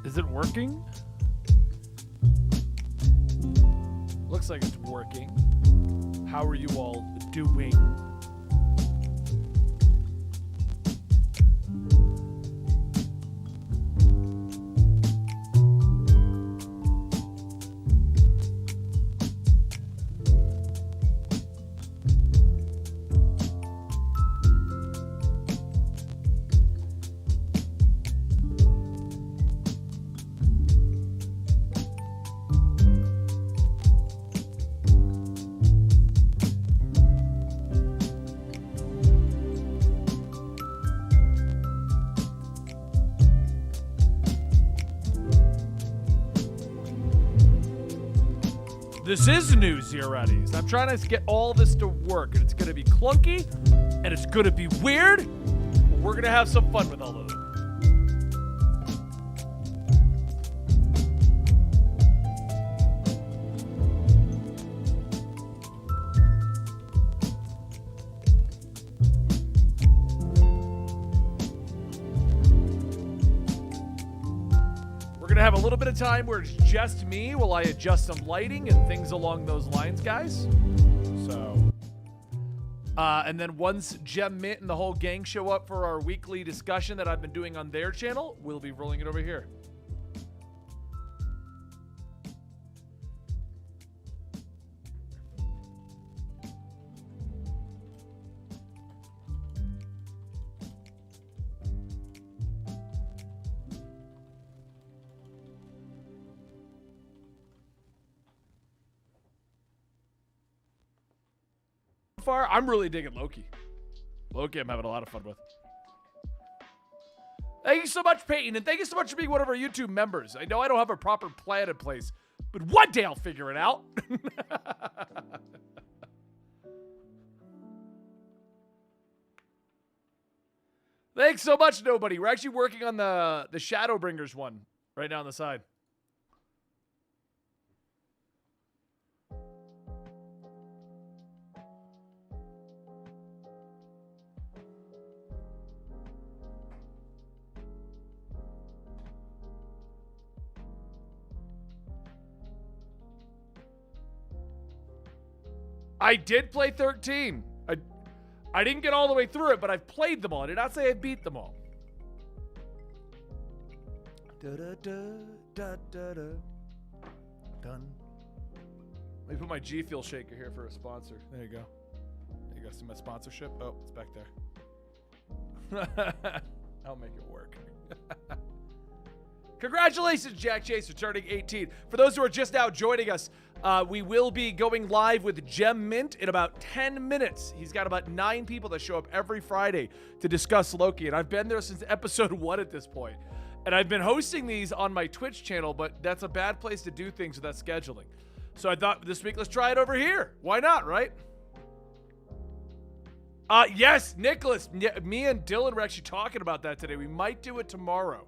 Is it working? Looks like it's working. How are you all doing? This is New Zeroettes. I'm trying to get all this to work, and it's going to be clunky, and it's going to be weird, but we're going to have some fun with all of it. Have a little bit of time where it's just me while I adjust some lighting and things along those lines, guys. So, and then once Gem Mint and the whole gang show up for our weekly discussion that I've been doing on their channel, we'll be rolling it over here. I'm really digging Loki. Loki, I'm having a lot of fun with. Thank you so much, Peyton, and thank you so much for being one of our YouTube members. I know I don't have a proper plan in place, but one day I'll figure it out. Thanks so much, nobody. We're actually working on the Shadowbringers one right now on the side. I did play 13. I didn't get all the way through it, but I've played them all. I did not say I beat them all. Done. Let me put my G Fuel shaker here for a sponsor. There you go. There you go. See my sponsorship? Oh, it's back there. I'll make it work. Congratulations, Jack Chase, for turning 18. For those who are just now joining us, we will be going live with Gem Mint in about 10 minutes. He's got about 9 people that show up every Friday to discuss Loki, and I've been there since episode 1 at this point. And I've been hosting these on my Twitch channel, but that's a bad place to do things without scheduling. So I thought this week, let's try it over here. Why not, right? Yes, Nicholas, me and Dylan were actually talking about that today. We might do it tomorrow.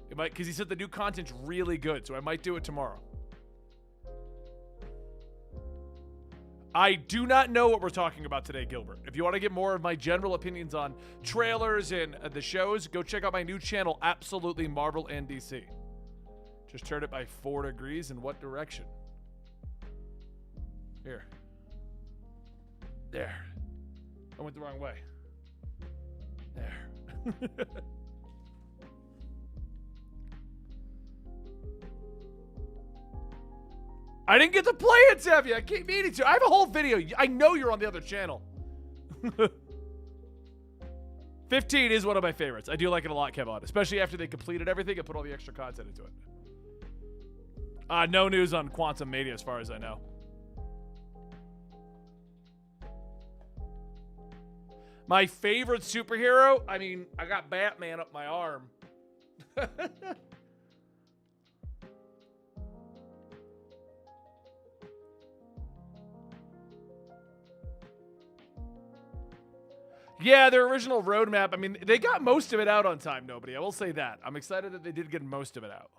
It might, because he said the new content's really good, so I might do it tomorrow. I do not know what we're talking about today, Gilbert. If you want to get more of my general opinions on trailers and the shows, go check out my new channel, Absolutely Marvel and DC. Just turn it by 4 degrees in what direction? Here. There. I went the wrong way. There. I didn't get to play it, Zevi. I keep meaning to. I have a whole video. I know you're on the other channel. 15 is one of my favorites. I do like it a lot, Kevin, especially after they completed everything and put all the extra content into it. No news on Quantum Media as far as I know. My favorite superhero? I mean, I got Batman up my arm. Yeah, their original roadmap, I mean, they got most of it out on time, nobody. I will say that. I'm excited that they did get most of it out.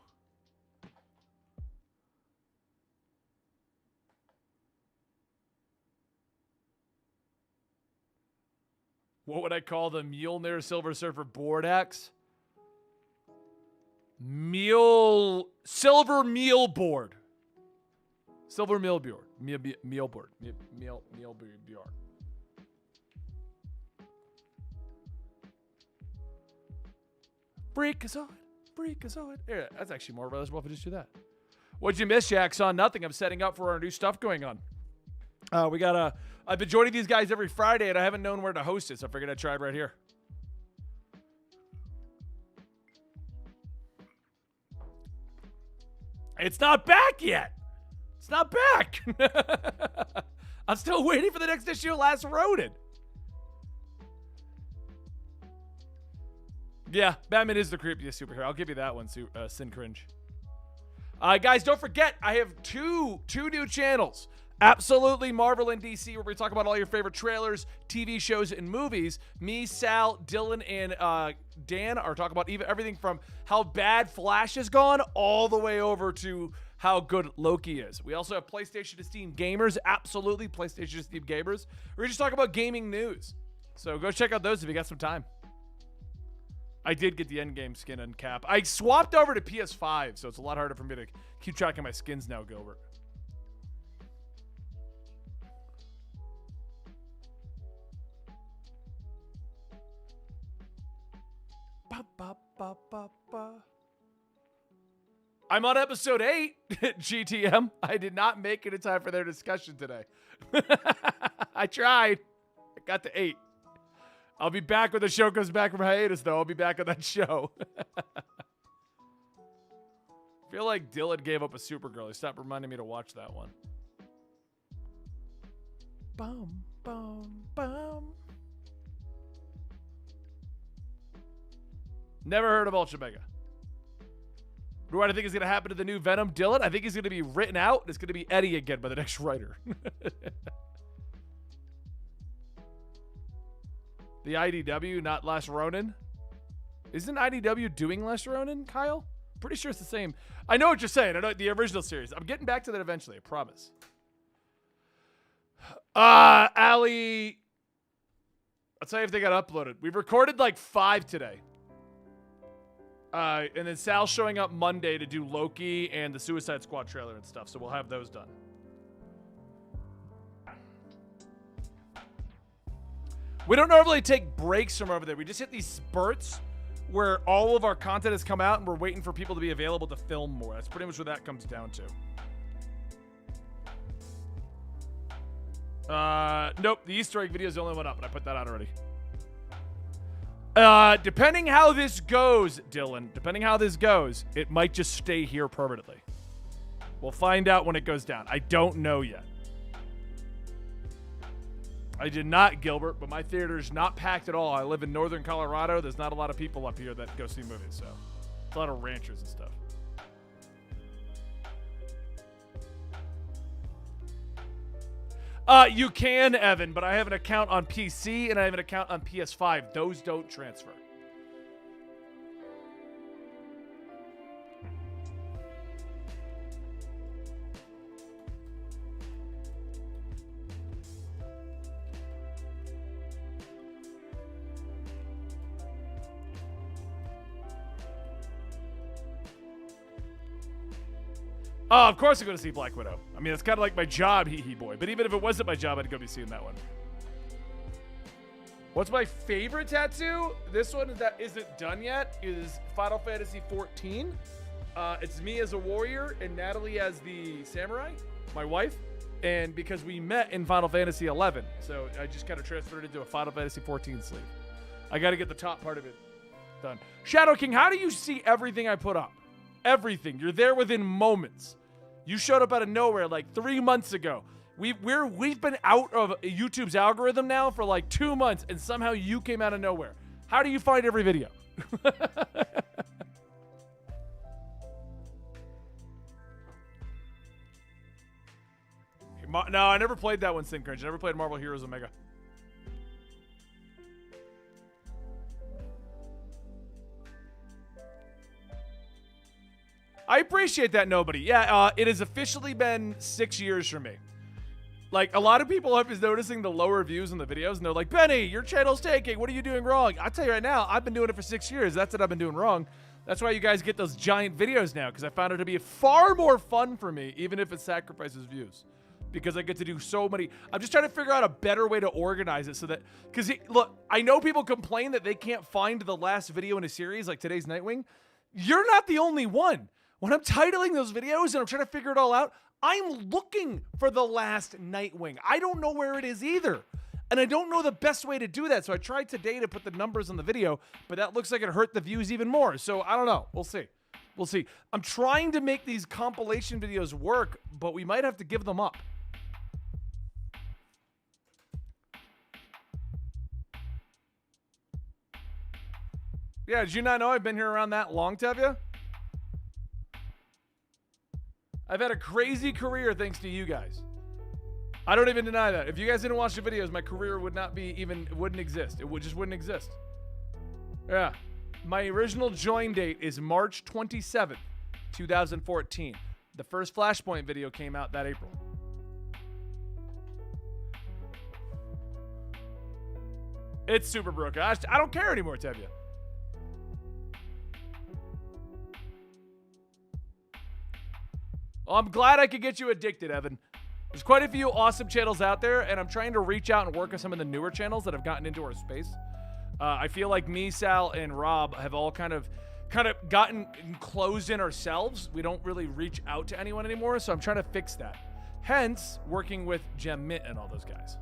What would I call the Mjolnir Silver Surfer board axe? Mjolnir. Silver meal board. Silver meal board. Meal board. Meal board. Freakazoid. Freakazoid. Yeah, that's actually more realizable if I just do that. What'd you miss, Jackson? Nothing. I'm setting up for our new stuff going on. I've been joining these guys every Friday, and I haven't known where to host it, so I figured I'd try it right here. It's not back yet. It's not back. I'm still waiting for the next issue of Last Ronin. Yeah, Batman is the creepiest superhero. I'll give you that one, Sin Cringe. Guys, don't forget, I have two new channels. Absolutely Marvel and DC, where we talk about all your favorite trailers, TV shows, and movies. Me, Sal, Dylan, and Dan are talking about everything from how bad Flash has gone all the way over to how good Loki is. We also have PlayStation to Steam Gamers. Absolutely, PlayStation to Steam Gamers. We're just talking about gaming news. So go check out those if you got some time. I did get the Endgame skin and cap. I swapped over to PS5, so it's a lot harder for me to keep track of my skins now, Gilbert. I'm on episode 8, GTM. I did not make it in time for their discussion today. I tried. I got to 8. I'll be back when the show comes back from hiatus, though. I'll be back on that show. I feel like Dylan gave up a Supergirl. He stopped reminding me to watch that one. Bum, bum, bum. Never heard of Ultra Mega. What do I think is going to happen to the new Venom, Dylan? I think he's going to be written out. It's going to be Eddie again by the next writer. The IDW, not Last Ronin. Isn't IDW doing Last Ronin, Kyle? Pretty sure it's the same. I know what you're saying. I know the original series. I'm getting back to that eventually, I promise. Allie. I'll tell you if they got uploaded. We've recorded like 5 today. And then Sal's showing up Monday to do Loki and the Suicide Squad trailer and stuff, so we'll have those done. We don't normally take breaks from over there. We just hit these spurts where all of our content has come out and we're waiting for people to be available to film more. That's pretty much what that comes down to. Nope, the Easter egg video is the only one up, and I put that out already. Depending how this goes, Dylan, depending how this goes, it might just stay here permanently. We'll find out when it goes down. I don't know yet. I did not, Gilbert, but my theater is not packed at all. I live in northern Colorado. There's not a lot of people up here that go see movies, so it's a lot of ranchers and stuff. You can, Evan, but I have an account on PC and I have an account on PS5. Those don't transfer. Oh, of course I'm going to see Black Widow. I mean, it's kind of like my job, hee hee boy. But even if it wasn't my job, I'd go be seeing that one. What's my favorite tattoo? This one that isn't done yet is Final Fantasy 14. It's me as a warrior and Natalie as the samurai, my wife. And because we met in Final Fantasy 11, so I just kind of transferred it into a Final Fantasy 14 sleeve. I got to get the top part of it done. Shadow King, how do you see everything I put up? Everything. You're there within moments. You showed up out of nowhere like 3 months ago. We've been out of YouTube's algorithm now for like 2 months, and somehow you came out of nowhere. How do you find every video? No, I never played that one, Sin Cringe. I never played Marvel Heroes Omega. I appreciate that, nobody. Yeah, it has officially been 6 years for me. Like, a lot of people are noticing the lower views in the videos, and they're like, Benny, your channel's taking. What are you doing wrong? I'll tell you right now, I've been doing it for 6 years. That's what I've been doing wrong. That's why you guys get those giant videos now, because I found it to be far more fun for me, even if it sacrifices views. Because I get to do so many. I'm just trying to figure out a better way to organize it so that, because look, I know people complain that they can't find the last video in a series like today's Nightwing. You're not the only one. When I'm titling those videos and I'm trying to figure it all out, I'm looking for the last Nightwing. I don't know where it is either. And I don't know the best way to do that. So I tried today to put the numbers on the video, but that looks like it hurt the views even more. So I don't know. We'll see. We'll see. I'm trying to make these compilation videos work, but we might have to give them up. Yeah, did you not know I've been here around that long, Tevya? I've had a crazy career thanks to you guys. I don't even deny that. If you guys didn't watch the videos, my career would not be even, it wouldn't exist. It just wouldn't exist. Yeah. My original join date is March 27th, 2014. The first Flashpoint video came out that April. It's super broken. I don't care anymore, Tevya. Well, I'm glad I could get you addicted, Evan. There's quite a few awesome channels out there, and I'm trying to reach out and work with some of the newer channels that have gotten into our space. I feel like me, Sal, and Rob have all kind of gotten closed in ourselves. We don't really reach out to anyone anymore, so I'm trying to fix that. Hence, working with Gem Mint and all those guys.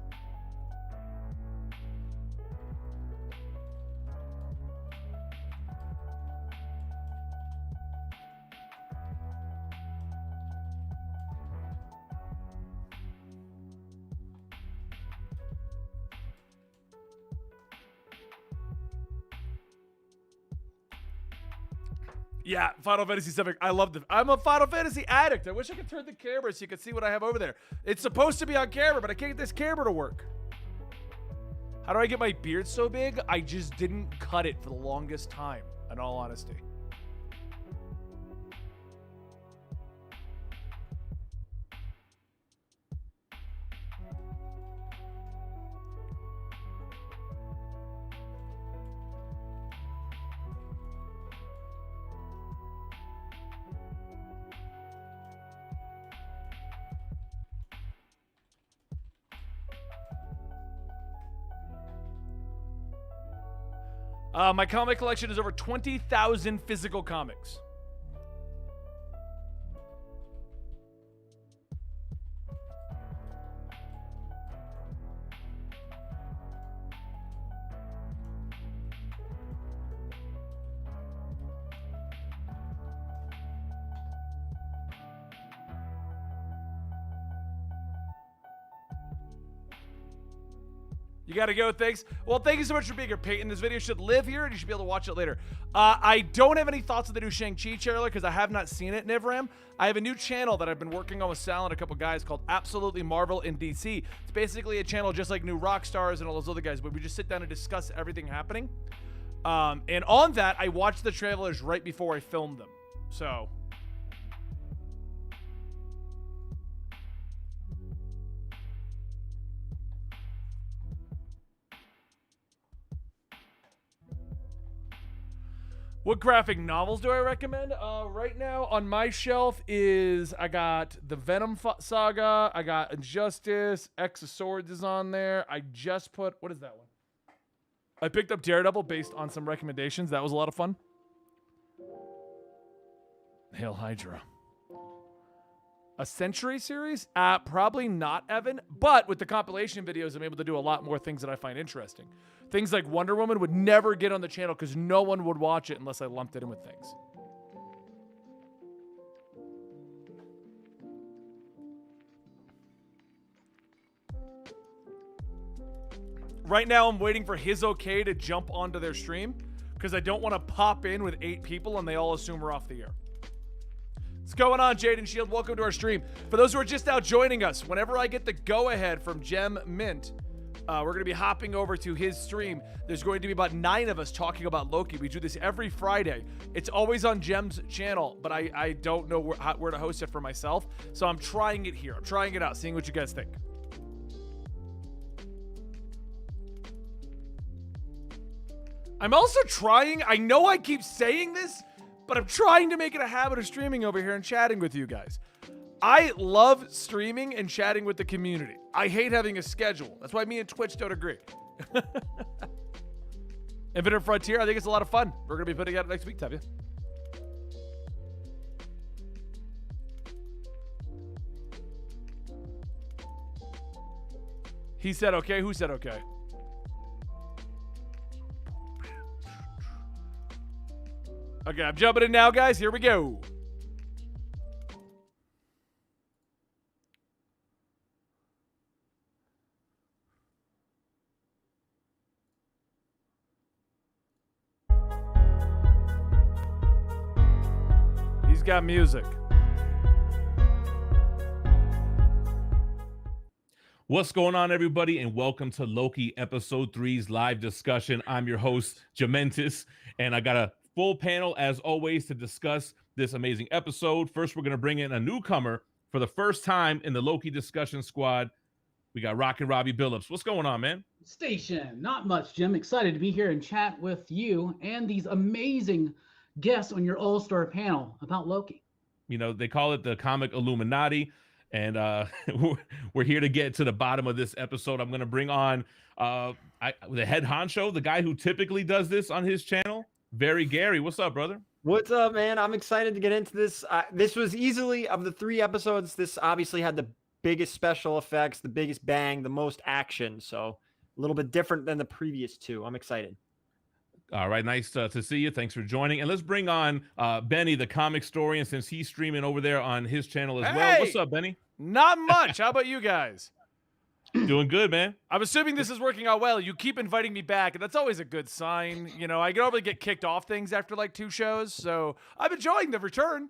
Yeah, Final Fantasy VII. I love them. I'm a Final Fantasy addict. I wish I could turn the camera so you could see what I have over there. It's supposed to be on camera, but I can't get this camera to work. How do I get my beard so big? I just didn't cut it for the longest time, in all honesty. My comic collection is over 20,000 physical comics. You gotta go, thanks. Well, thank you so much for being here, Peyton. This video should live here, and you should be able to watch it later. I don't have any thoughts on the new Shang-Chi trailer, because I have not seen it, Nivram. I have a new channel that I've been working on with Sal and a couple guys called Absolutely Marvel in DC. It's basically a channel just like New Rockstars and all those other guys, but we just sit down and discuss everything happening. And on that, I watched the trailers right before I filmed them. So... What graphic novels do I recommend? Right now on my shelf is, I got the Venom Saga, I got Injustice, X of Swords is on there. I just put, what is that one? I picked up Daredevil based on some recommendations. That was a lot of fun. Hail Hydra. A Century series? Probably not, Evan. But with the compilation videos, I'm able to do a lot more things that I find interesting. Things like Wonder Woman would never get on the channel because no one would watch it unless I lumped it in with things. Right now, I'm waiting for his okay to jump onto their stream because I don't want to pop in with 8 people and they all assume we're off the air. What's going on, Jaden Shield? Welcome to our stream. For those who are just now joining us, whenever I get the go-ahead from Gem Mint, we're going to be hopping over to his stream. There's going to be about 9 of us talking about Loki. We do this every Friday. It's always on Gem's channel, but I don't know where to host it for myself. So I'm trying it here. I'm trying it out, seeing what you guys think. I'm also trying, I know I keep saying this, but I'm trying to make it a habit of streaming over here and chatting with you guys. I love streaming and chatting with the community. I hate having a schedule. That's why me and Twitch don't agree. Infinite Frontier, I think it's a lot of fun. We're going to be putting it out next week, Tevye. He said okay. Who said okay? Okay, I'm jumping in now, guys. Here we go. He's got music. What's going on, everybody, and welcome to Loki Episode 3's live discussion. I'm your host, Jamentis, and I got a full panel, as always, to discuss this amazing episode. First, we're going to bring in a newcomer for the first time in the Loki discussion squad. We got Rockin' Robbie Billups. What's going on, man? Station. Not much, Jim. Excited to be here and chat with you and these amazing guests on your all-star panel about Loki. You know, they call it the Comic Illuminati. And we're here to get to the bottom of this episode. I'm going to bring on the head honcho, the guy who typically does this on his channel, Very Gary. What's up, brother? What's up, man? I'm excited to get into this. This was easily, of the 3 episodes, this obviously had the biggest special effects, the biggest bang, the most action. So a little bit different than the previous 2. I'm excited. All right, nice to see you. Thanks for joining. And let's bring on Benny, the Comicstorian, since he's streaming over there on his channel as well. What's up, Benny? Not much. How about you guys? Doing good, man. I'm assuming this is working out well. You keep inviting me back, and that's always a good sign. You know, I normally get kicked off things after like 2 shows, so I'm enjoying the return.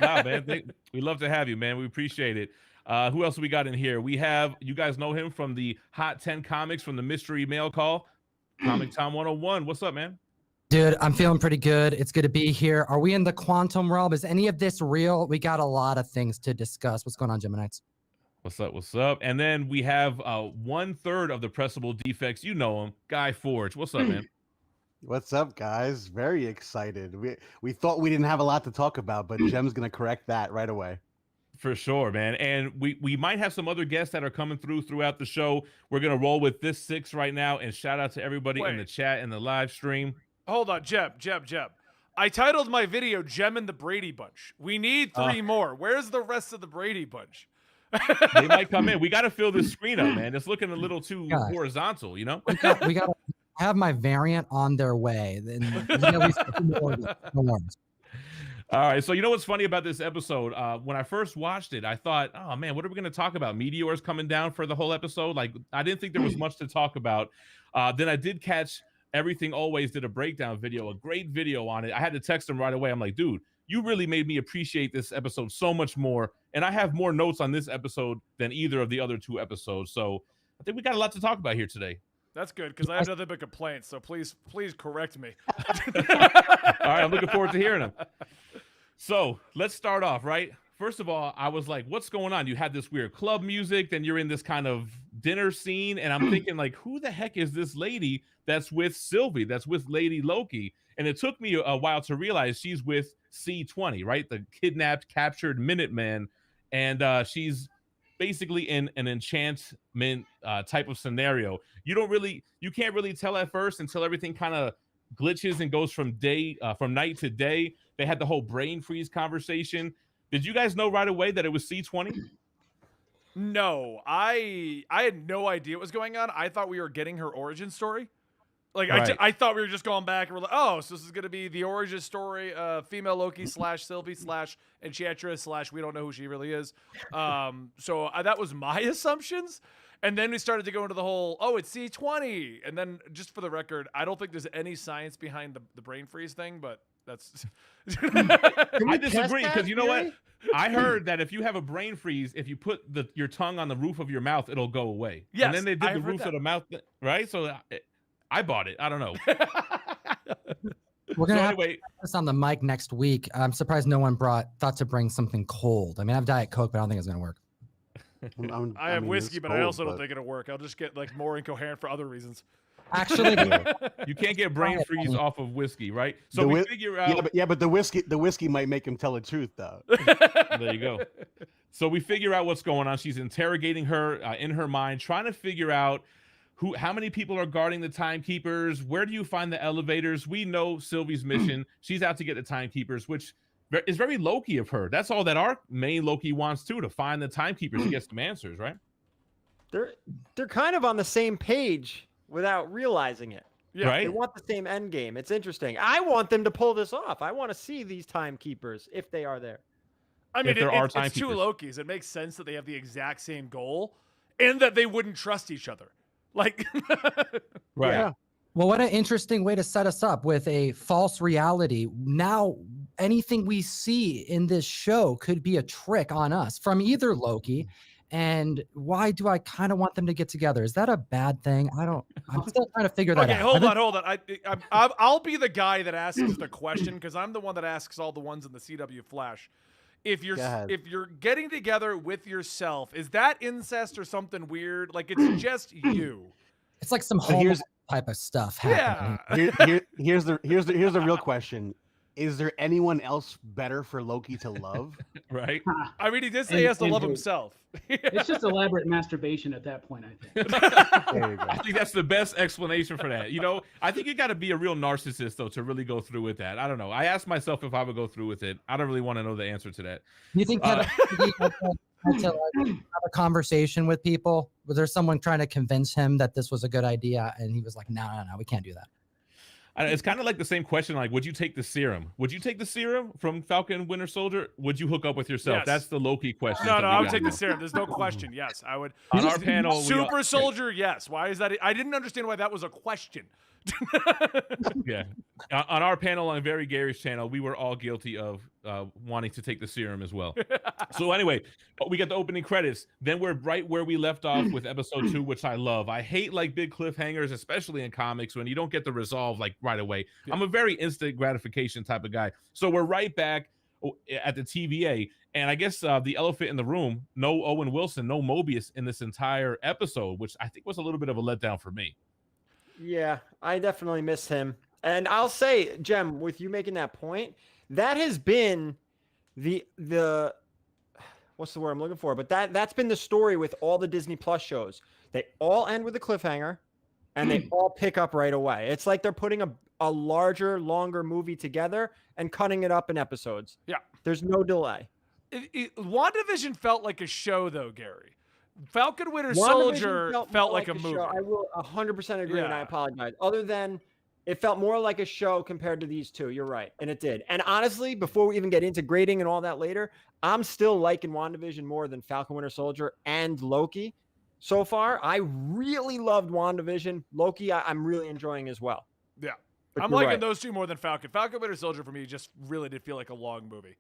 Nah, man. We love to have you, man. We appreciate it. Who else we got in here? We have, you guys know him from the Hot 10 Comics from the Mystery Mail Call. Comic Tom 101. What's up, man? Dude, I'm feeling pretty good. It's good to be here. Are we in the quantum realm? Is any of this real? We got a lot of things to discuss. What's going on, Geminites? What's up? What's up? And then we have 1/3 of the pressable defects. You know him, Guy Forge. What's up, man? What's up, guys? Very excited. We thought we didn't have a lot to talk about, but Jem's gonna correct that right away. For sure, man. And we might have some other guests that are coming throughout the show. We're gonna roll with this 6 right now, and shout out to everybody in the chat and the live stream. Hold on, Jeb. I titled my video Jem and the Brady Bunch. We need 3 more. Where's the rest of the Brady Bunch? They might come in. We got to fill this screen up, man. It's looking a little too horizontal, you know? We got to have my variant on their way. Then at least more. All right, so you know what's funny about this episode? When I first watched it, I thought, oh, man, what are we going to talk about? Meteors coming down for the whole episode? Like, I didn't think there was much to talk about. Then I did catch Everything Always did a breakdown video, a great video on it. I had to text him right away. I'm like, dude, you really made me appreciate this episode so much more. And I have more notes on this episort than either of the other 2 episodes. So I think we got a lot to talk about here today. That's good, because I have nothing but complaints, so please correct me. All right, I'm looking forward to hearing them. So let's start off, right? First of all, I was like, what's going on? You had this weird club music, then you're in this kind of dinner scene, and I'm thinking, like, who the heck is this lady that's with Sylvie, that's with Lady Loki? And it took me a while to realize she's with C-20, right? The kidnapped, captured Minuteman, and she's basically in an enchantment type of scenario. You can't really tell at first until everything kind of glitches and goes from night to day. They had the whole brain freeze conversation. Did you guys know right away that it was C-20? No, I had no idea what was going on. I thought we were getting her origin story. Like, right. I thought we were just going back and we're like, oh, so this is going to be the origin story, female Loki / Sylvie / Enchantress / we don't know who she really is. So that was my assumptions. And then we started to go into the whole, oh, it's C-20. And then just for the record, I don't think there's any science behind the brain freeze thing, but that's... I disagree, because you know what? I heard that if you have a brain freeze, if you put your tongue on the roof of your mouth, it'll go away. Yes, and then they did the roof of the mouth, right? So I bought it. I don't know. We're going to have this on the mic next week. I'm surprised no one thought to bring something cold. I mean, I have Diet Coke, but I don't think it's going to work. I have whiskey, but I also don't think it'll work. I'll just get like more incoherent for other reasons. Actually, You can't get brain freeze off of whiskey, right? So The we whi- figure out. but the whiskey might make him tell the truth though. There you go. So we figure out what's going on. She's interrogating her in her mind, trying to figure out how many people are guarding the timekeepers. Where do you find the elevators? We know Sylvie's mission. She's out to get the timekeepers, which is very Loki of her. That's all that our main Loki wants too, to find the timekeepers to get some answers, right? They're kind of on the same page without realizing it. Yeah. Right? They want the same end game. It's interesting. I want them to pull this off. I want to see these timekeepers if they are there. I mean, If there are it's two timekeepers. Lokis. It makes sense that they have the exact same goal and that they wouldn't trust each other. Like, Right. Yeah. well, what an interesting way to set us up with a false reality. Now, anything we see in this show could be a trick on us from either Loki. And why do I kind of want them to get together? Is that a bad thing? I'm still trying to figure that okay, out. hold on. I'll be the guy that asks the question because I'm the one that asks all the ones in the CW Flash. If Go ahead. you're getting together with yourself, is that incest or something weird? Like it's just you. It's like some So home here's- type of stuff happening. Yeah. Here's the real question. Is there anyone else better for Loki to love? Right. I mean, he did say he has to love himself. It's just elaborate masturbation at that point, I think. There you go. I think that's the best explanation for that. I think you got to be a real narcissist though to really go through with that. I don't know. I asked myself if I would go through with it. I don't really want to know the answer to that. Do you think that he had to like, have a conversation with people? Was there someone trying to convince him that this was a good idea? And he was like, no, we can't do that. It's kind of like the same question. Like, would you take the serum? Would you take the serum from Falcon Winter Soldier? Would you hook up with yourself? Yes. That's the Loki question. No, that I we would gotta take the know. serum. There's no question. Yes, I would. On our panel, Super Soldier, yes. Why is that? I didn't understand why that was a question. Yeah. On our panel, on Very Gary's channel, we were all guilty of wanting to take the serum as well. So anyway, we get the opening credits. Then we're right where we left off with episode 2, which I love. I hate like big cliffhangers, especially in comics, when you don't get the resolve like right away. Yeah. I'm a very instant gratification type of guy. So we're right back at the TVA. And I guess the elephant in the room, no Owen Wilson, no Mobius in this entire episode, which I think was a little bit of a letdown for me. Yeah, I definitely miss him. And I'll say, Jem, with you making that point, that has been the what's the word I'm looking for? But that's been the story with all the Disney Plus shows. They all end with a cliffhanger and they all pick up right away. It's like they're putting a larger, longer movie together and cutting it up in episodes. Yeah. There's no delay. WandaVision felt like a show, though, Gary. Falcon Winter WandaVision Soldier felt more like a movie. show. I will 100% agree, and I Yeah. apologize. Other than it felt more like a show compared to these two. You're right, and it did. And honestly, before we even get into grading and all that later, I'm still liking WandaVision more than Falcon Winter Soldier and Loki. So far, I really loved WandaVision. Loki, I'm really enjoying as well. Yeah. But I'm you're liking right. those two more than Falcon. Falcon Winter Soldier for me just really did feel like a long movie,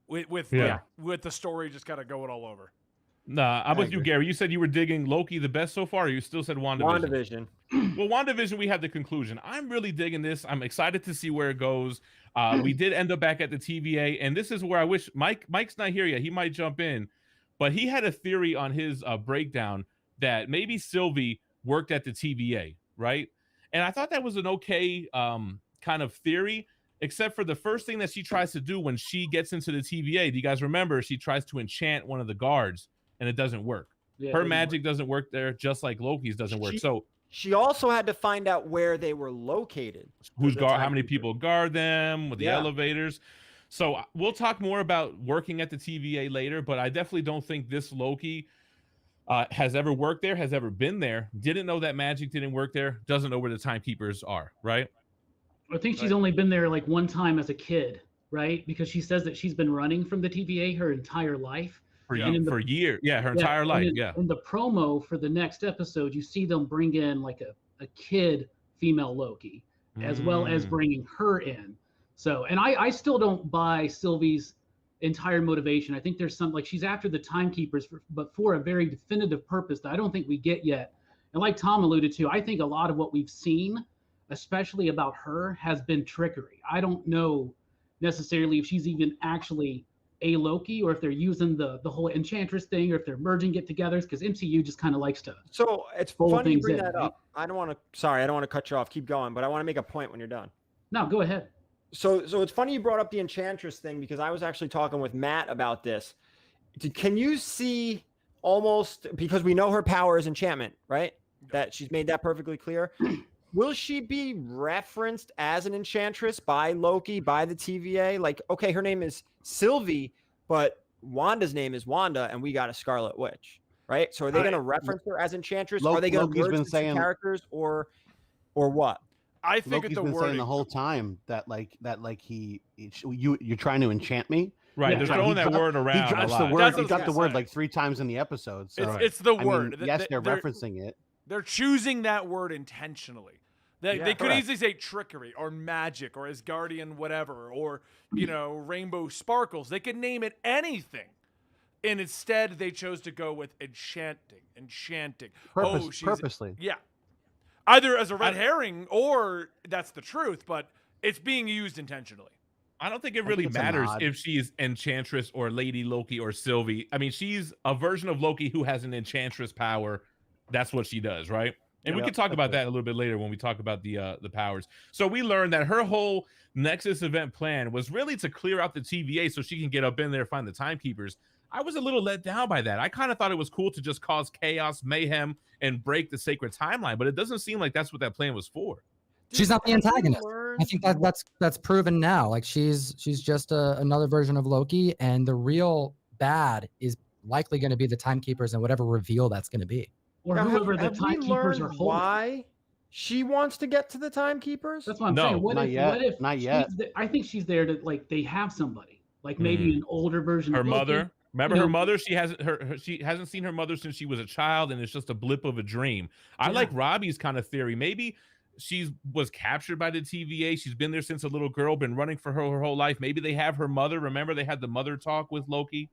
with the story just kind of going all over. Nah, I'm I with you, agree. Gary. You said you were digging Loki the best so far, or you still said WandaVision? WandaVision. Well, WandaVision, we had the conclusion. I'm really digging this. I'm excited to see where it goes. We did end up back at the TVA, and this is where I wish Mike's not here yet. He might jump in, but he had a theory on his breakdown that maybe Sylvie worked at the TVA, right? And I thought that was an okay kind of theory, except for the first thing that she tries to do when she gets into the TVA. Do you guys remember? She tries to enchant one of the guards, and it doesn't work. Yeah, Her it magic doesn't work there, just like Loki's doesn't work. So She also had to find out where they were located. who's the guard? How many timekeeper. people guard them with the Yeah. elevators? So we'll talk more about working at the TVA later, but I definitely don't think this Loki has ever worked there, has ever been there. Didn't know that magic didn't work there. Doesn't know where the timekeepers are. Right? I think she's only been there like one time as a kid, right? Because she says that she's been running from the TVA her entire life. For Yeah. And in the- for years. Yeah, her Yeah, entire and life. in, Yeah. In the promo for the next episode, you see them bring in like a kid female Loki, as well as Mm. bringing her in. So, and I still don't buy Sylvie's entire motivation. I think there's some, like, she's after the timekeepers, but for a very definitive purpose that I don't think we get yet. And like Tom alluded to, I think a lot of what we've seen, especially about her, has been trickery. I don't know necessarily if she's even actually a Loki, or if they're using the whole Enchantress thing, or if they're merging get-togethers, because MCU just kind of likes to. So it's Fold funny you things bring in, that right? up. I don't want to cut you off. Keep going, but I want to make a point when you're done. No, go ahead. So it's funny you brought up the Enchantress thing, because I was actually talking with Matt about this. Can you see almost, because we know her power is enchantment, right? That she's made that perfectly clear. Will she be referenced as an enchantress by Loki, by the TVA? Like, okay, her name is Sylvie, but Wanda's name is Wanda, and we got a Scarlet Witch, right? So are they going to reference her as enchantress? Are they going to merge the two characters, or what? I think Loki's the been saying wording the whole time that you're trying to enchant me. Right, Yeah. they're throwing that word around. He drops a the lot. word. That's He what I was dropped the gonna word say. like 3 times in the episode. So it's the I word. mean, yes, they're referencing it. They're choosing that word intentionally. They could correct. easily say trickery or magic or Asgardian whatever or rainbow sparkles. They could name it anything. And instead they chose to go with enchanting. Purposely. Yeah. Either as a red herring or that's the truth, but it's being used intentionally. I don't think it I really think it's a matters nod. if she's Enchantress or Lady Loki or Sylvie. I mean, she's a version of Loki who has an Enchantress power. That's what she does, right? And we Yep, can talk that's about it. that a little bit later when we talk about the powers. So we learned that her whole Nexus event plan was really to clear out the TVA so she can get up in there, find the timekeepers. I was a little let down by that. I kind of thought it was cool to just cause chaos, mayhem, and break the sacred timeline, but it doesn't seem like that's what that plan was for. She's not the Have you antagonist. learned- I think that's proven now. Like she's just another version of Loki, and the real bad is likely going to be the timekeepers and whatever reveal that's going to be. Or Now, whoever the have we timekeepers are learned holding. why she wants to get to the timekeepers? That's what I'm No, saying. What not if? yet, What if? not she's yet. I think she's there to they have somebody, like maybe an older version Her of Loki. mother, remember you her know- mother? She hasn't seen her mother since she was a child, and it's just a blip of a dream. I Yeah. like Robbie's kind of theory. Maybe she was captured by the TVA. She's been there since a little girl, been running for her whole life. Maybe they have her mother. Remember, they had the mother talk with Loki.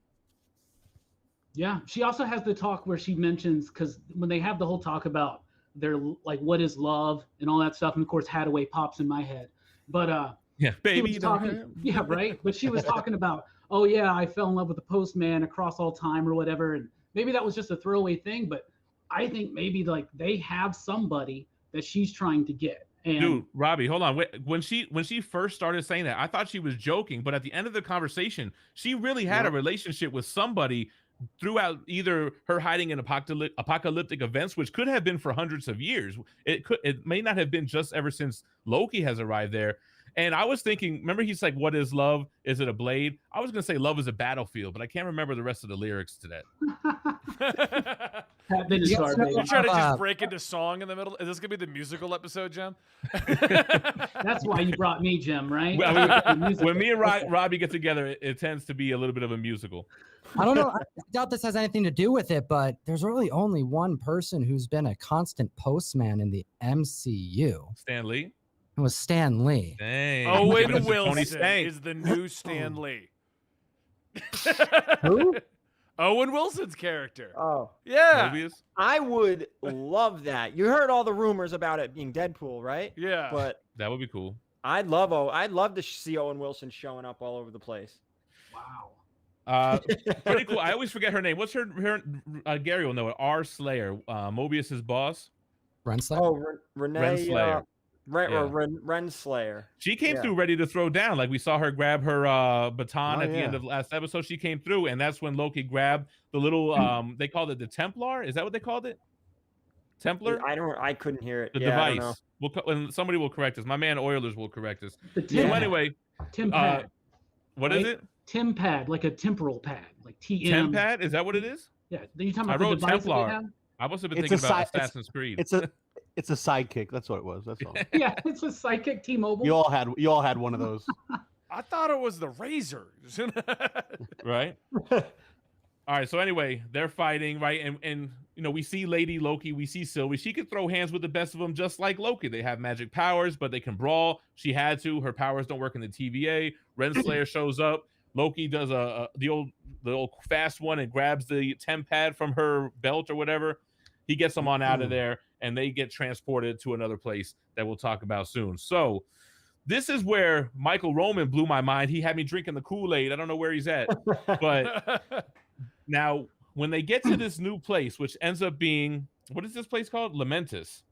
Yeah, she also has the talk where she mentions, because when they have the whole talk about their like what is love and all that stuff, and of course Hadaway pops in my head. But Yeah, she baby. was talking, yeah, right. But she was talking about, oh yeah, I fell in love with the postman across all time or whatever, and maybe that was just a throwaway thing. But I think maybe like they have somebody that she's trying to get. And Dude, Robbie, hold on. When she first started saying that, I thought she was joking, but at the end of the conversation, she really had a relationship with somebody throughout either her hiding in apocalyptic events, which could have been for hundreds of years. It may not have been just ever since Loki has arrived there. And I was thinking, remember he's like, what is love? Is it a blade? I was gonna say love is a battlefield, but I can't remember the rest of the lyrics to that. Pat Benatar, Yes, baby. You're trying to just Uh, break into song in the middle. Is this gonna be the musical episode, Jem? That's why you brought me, Jim, right? When me and Robbie get together, it tends to be a little bit of a musical. I don't know. I doubt this has anything to do with it, but there's really only one person who's been a constant postman in the MCU. Stan Lee. It was Stan Lee. Dang. Owen Giving us a Tony Wilson Stank. is the new Stan Lee. Who? Owen Wilson's character. Oh, Yeah. Mobius. I would love that. You heard all the rumors about it being Deadpool, right? Yeah. But That would be cool. I'd love to see Owen Wilson showing up all over the place. Wow. Pretty cool. I always forget her name. What's her Gary will know it. R. Slayer, Mobius's boss. Renslayer? Oh, Renee Renslayer. Or Renslayer. She came Yeah. through ready to throw down. Like we saw her grab her baton Oh, at the end yeah. of the last episode. She came through, and that's when Loki grabbed the little they called it the Templar. Is that what they called it? Templar? I couldn't hear it. The Yeah, I don't know. device. And somebody will correct us. My man Oilers will correct us. The So Tim, anyway, Tim pad. what is Right? it? Tim pad, like a temporal pad, like TM. Tempad? Is that what it is? Yeah, you talking I about the wrote device that they Templar. have? I must have been It's thinking a about side- Assassin's Creed. It's a sidekick. That's what it was. That's all. Yeah, it's a psychic T-Mobile. You all had one of those. I thought it was the Razor. Right? All right. So anyway, they're fighting, right? And we see Lady Loki, we see Sylvie. She could throw hands with the best of them, just like Loki. They have magic powers, but they can brawl. She had to. Her powers don't work in the TVA. Renslayer shows up. Loki does the old fast one and grabs the temp pad from her belt or whatever. He gets them on out of there, and they get transported to another place that we'll talk about soon. So this is where Michael Roman blew my mind. He had me drinking the Kool-Aid. I don't know where he's at. But now when they get to this new place, which ends up being, what is this place called? Lamentus.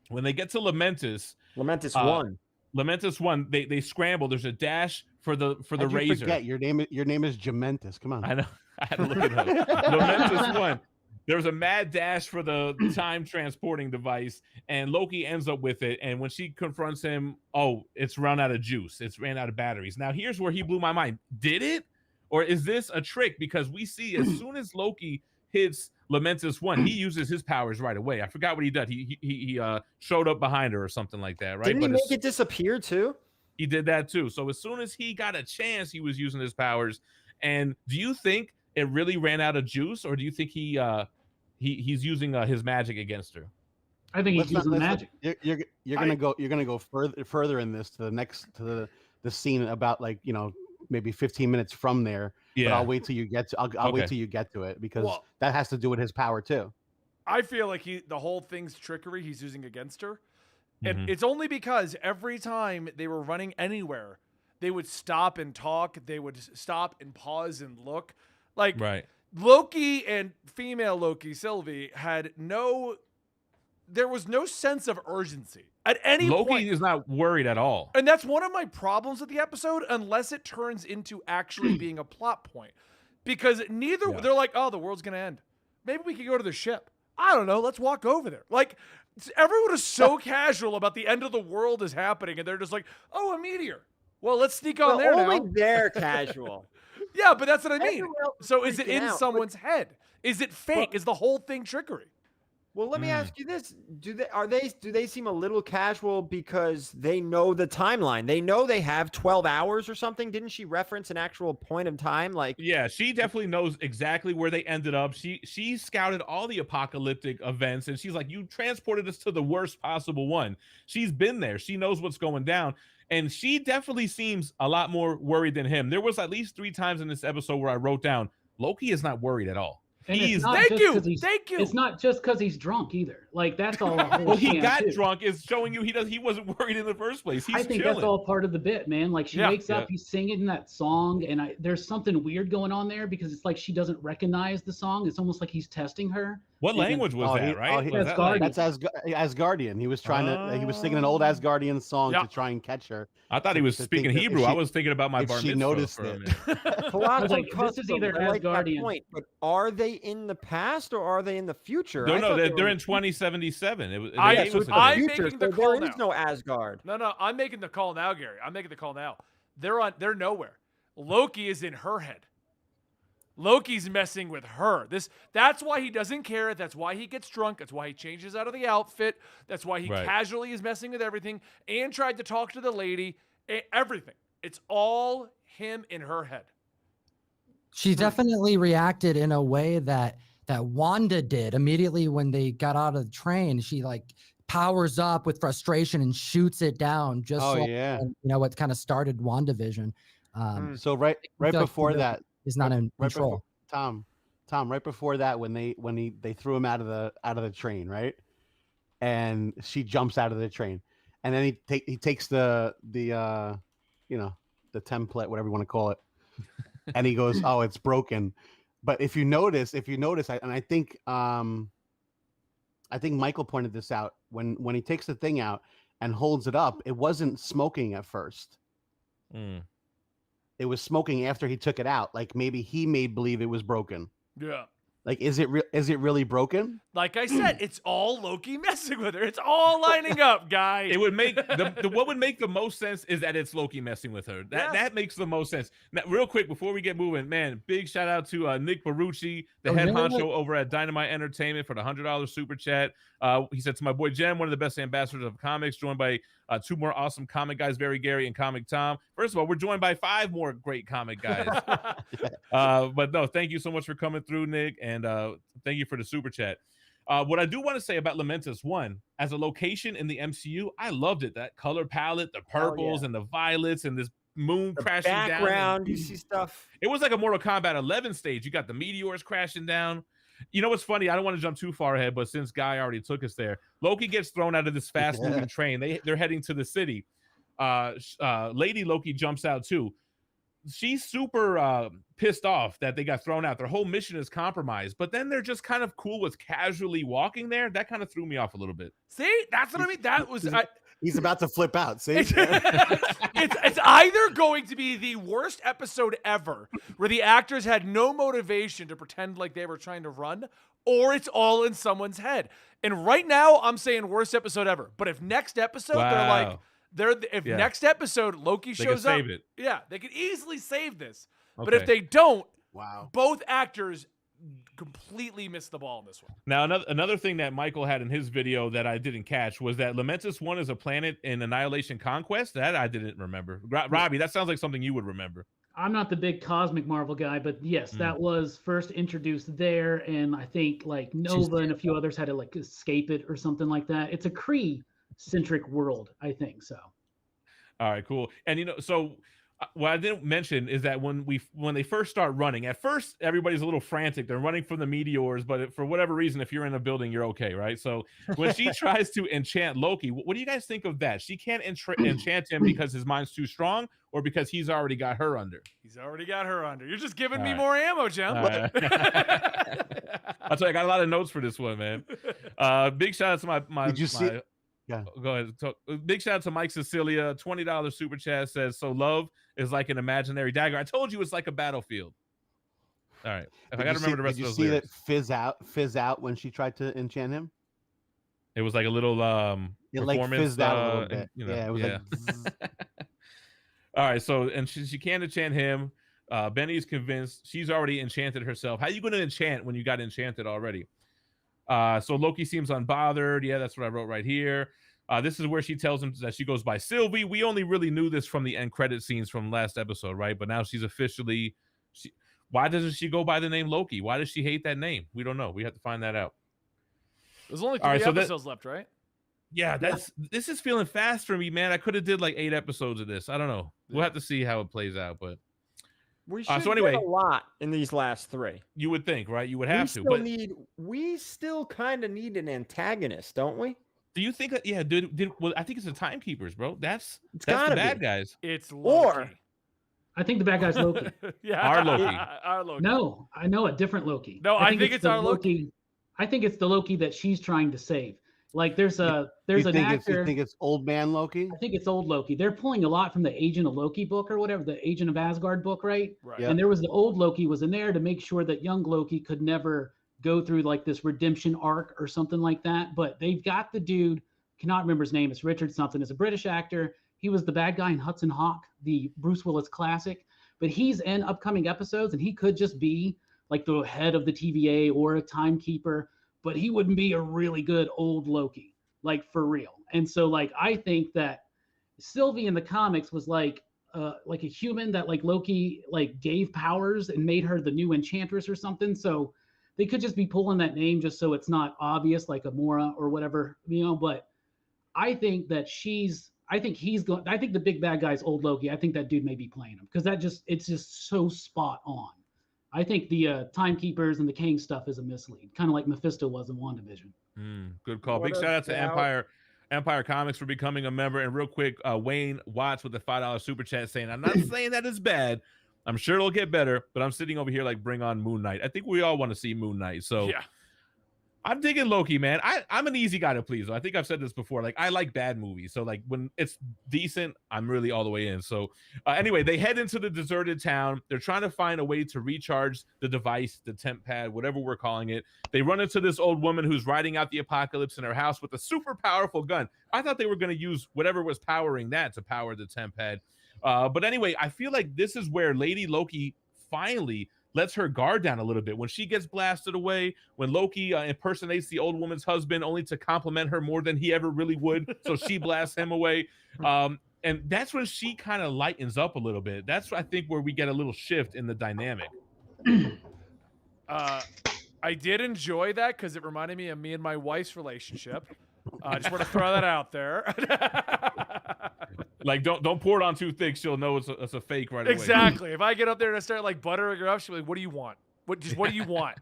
When they get to Lamentus, Lamentus 1. Lamentus 1, they scramble. There's a dash for the How'd you razor. forget? Your name is Gementis. Come on. I know. I had to look it up. Lamentus 1. There was a mad dash for the time transporting device, and Loki ends up with it. And when she confronts him, oh, it's run out of juice. It's ran out of batteries. Now, here's where he blew my mind. Did it? Or is this a trick? Because we see as soon as Loki hits Lamentus 1, he uses his powers right away. I forgot what he did. He showed up behind her or something like that, right? Didn't he make it disappear too? He did that too. So as soon as he got a chance, he was using his powers. And do you think it really ran out of juice, or do you think he's using his magic against her? I think he's using the magic. You're gonna go further in this to the scene about, like, you know, maybe 15 minutes from there. Yeah. But I'll wait till you get to I'll wait till you get to it, because that has to do with his power too. I feel like the whole thing's trickery he's using against her. And it's only because every time they were running anywhere, they would stop and talk. They would stop and pause and look. Like, right. Loki and female Loki, Sylvie, there was no sense of urgency at any point. Loki is not worried at all. And that's one of my problems with the episode, unless it turns into actually being a plot point. Because they're like, oh, the world's going to end. Maybe we could go to the ship. I don't know. Let's walk over there. Like, everyone is so casual about the end of the world is happening, and they're just like, oh, a meteor. Well, let's sneak on there now. Only they're casual. Yeah, but that's what I mean. So is it in out, someone's head? Is it fake? Is the whole thing trickery? Well, let me ask you this: do they seem a little casual because they know the timeline? They know they have 12 hours or something. Didn't she reference an actual point of time? Like, yeah, she definitely knows exactly where they ended up. She scouted all the apocalyptic events, and she's like, "You transported us to the worst possible one." She's been there. She knows what's going down, and she definitely seems a lot more worried than him. There was at least 3 times in this episode where I wrote down, Loki is not worried at all. And Thank you. It's not just because he's drunk either. Like, that's all. Well, he got drunk is showing you he wasn't worried in the first place. He's I think chilling. that's all part of the bit, man. Like, she wakes up, he's singing that song, and there's something weird going on there because it's like she doesn't recognize the song. It's almost like he's testing her. What language was that, right? That's Asgardian. He was trying to. He was singing an old Asgardian song to try and catch her. I thought he was speaking Hebrew. I was thinking about my bar mitzvah. She noticed for a it. Colossal this is either Asgardian. Point, but are they in the past or are they in the future? No, they're in 2077. I'm future, making the so call there is no Asgard. No, I'm making the call now, Gary. I'm making the call now. They're nowhere. Loki is in her head. Loki's messing with her. That's why he doesn't care. That's why he gets drunk. That's why he changes out of the outfit. That's why he casually is messing with everything and tried to talk to the lady. Everything. It's all him in her head. She definitely reacted in a way that Wanda did immediately when they got out of the train. She like powers up with frustration and shoots it down. What kind of started WandaVision. So right before that. He's not in control. Tom, right before that, when they threw him out of the train, right? And she jumps out of the train, and then he takes the template, whatever you want to call it, and he goes, "Oh, it's broken." But if you notice, I think Michael pointed this out when he takes the thing out and holds it up, it wasn't smoking at first. It was smoking after he took it out. Like, maybe he made believe it was broken. Yeah. Like, is it really broken? Like I said, it's all Loki messing with her. It's all lining up, guy. It would make what would make the most sense is that it's Loki messing with her. That makes the most sense. Now, real quick before we get moving, man, big shout out to Nick Barucci, the head honcho over at Dynamite Entertainment, for the $100 super chat. He said, to my boy Jem, one of the best ambassadors of comics, joined by 2 more awesome comic guys, Very Gary and Comic Tom. First of all, we're joined by 5 more great comic guys. But no, thank you so much for coming through, Nick, and thank you for the super chat. What I do want to say about Lamentus 1, as a location in the MCU, I loved it. That color palette, the purples and the violets, and this moon crashing down. Background, you see stuff. It was like a Mortal Kombat 11 stage. You got the meteors crashing down. You know what's funny? I don't want to jump too far ahead, but since Guy already took us there, Loki gets thrown out of this fast-moving train. They're heading to the city. Lady Loki jumps out too. She's super pissed off that they got thrown out. Their whole mission is compromised, but then they're just kind of cool with casually walking there. That kind of threw me off a little bit. See, that's what I mean. That was He's about to flip out. See, it's either going to be the worst episode ever, where the actors had no motivation to pretend like they were trying to run, or it's all in someone's head. And right now, I'm saying worst episode ever. But if next episode Wow. next episode Loki They can shows up, save it. yeah, they could easily save this. But Okay. if they don't, wow. both actors completely missed the ball in this one. Now, another thing that Michael had in his video that I didn't catch was that Lamentus 1 is a planet in Annihilation Conquest. That I didn't remember. Robbie, that sounds like something you would remember. I'm not the big cosmic Marvel guy, but yes, that was first introduced there, and I think like Nova and a few others had to like escape it or something like that. It's a Kree-centric world, I think so. All right, cool. And so what I didn't mention is that when they first start running, at first everybody's a little frantic. They're running from the meteors, but for whatever reason, if you're in a building, you're okay, right? So when she tries to enchant Loki, what do you guys think of that? She can't enchant him because his mind's too strong, or because he's already got her under? He's already got her under. You're just giving All me right. more ammo, Jim. That's why I got a lot of notes for this one, man. Big shout out to my Did you see? Yeah. Go ahead. Big shout out to Mike Cecilia. $20 super chat says, so love is like an imaginary dagger. I told you it's like a battlefield. All right. If I got to remember the rest of those Did you see lyrics. that fizz out when she tried to enchant him? It was like a little It like performance. fizzed out a little bit. and, Yeah, it was like. zzz. All right. So, and she can't enchant him. Benny's convinced she's already enchanted herself. How are you going to enchant when you got enchanted already? So Loki seems unbothered. Yeah, that's what I wrote right here. This is where she tells him that she goes by Sylvie. We only really knew this from the end credit scenes from last episode, right? But now she's officially. Why doesn't she go by the name Loki? Why does she hate that name? We don't know. We have to find that out. There's only 3 All right, so episodes left, right? Yeah, this is feeling fast for me, man. I could have did like 8 episodes of this. I don't know. We'll have to see how it plays out, but We should so anyway, get a lot in these last 3. you would think, right? You would We have to. still But we still kind of need an antagonist, don't we? do you think that? Yeah, well, I think it's the Timekeepers, bro. That's the gotta bad be. guys. It's Or- Loki. I think the bad guy's Loki. Yeah, Our Loki. Our Loki. No, I know a different Loki. No, I think it's the our Loki. I think it's the Loki that she's trying to save. Like there's an You actor. think it's old man Loki? I think it's old Loki. They're pulling a lot from the Agent of Loki book or whatever, the Agent of Asgard book, right? Right. Yeah. And there was the old Loki was in there to make sure that young Loki could never go through like this redemption arc or something like that. But they've got the dude, cannot remember his name. It's Richard something. It's a British actor. He was the bad guy in Hudson Hawk, the Bruce Willis classic. But he's in upcoming episodes, and he could just be like the head of the TVA or a timekeeper, but he wouldn't be a really good old Loki, like for real. And so, like, I think that Sylvie in the comics was like a human that like Loki like gave powers and made her the new Enchantress or something. So they could just be pulling that name just so it's not obvious, like Amora or whatever, But I think that I think the big bad guy's old Loki. I think that dude may be playing him because it's just so spot on. I think the Timekeepers and the Kang stuff is a mislead, kind of like Mephisto was in WandaVision. Good call. Big What shout out to about- Empire Comics for becoming a member. And real quick, Wayne Watts with the $5 super chat saying, I'm not saying that it's bad. I'm sure it'll get better, but I'm sitting over here like bring on Moon Knight. I think we all want to see Moon Knight. So Yeah. I'm digging Loki, man. I'm an easy guy to please. I think I've said this before. Like, I like bad movies. So, like, when it's decent, I'm really all the way in. So, anyway, they head into the deserted town. They're trying to find a way to recharge the device, the temp pad, whatever we're calling it. They run into this old woman who's riding out the apocalypse in her house with a super powerful gun. I thought they were going to use whatever was powering that to power the temp pad. But anyway, I feel like this is where Lady Loki finally lets her guard down a little bit when she gets blasted away, when Loki impersonates the old woman's husband only to compliment her more than he ever really would. So she blasts him away. And that's when she kind of lightens up a little bit. That's, I think, where we get a little shift in the dynamic. I did enjoy that because it reminded me of me and my wife's relationship. I just want to throw that out there. Like, don't pour it on too thick. She'll know it's a fake right away. Exactly. If I get up there and I start like buttering her up, she'll be like, "What do you want? What do you want?"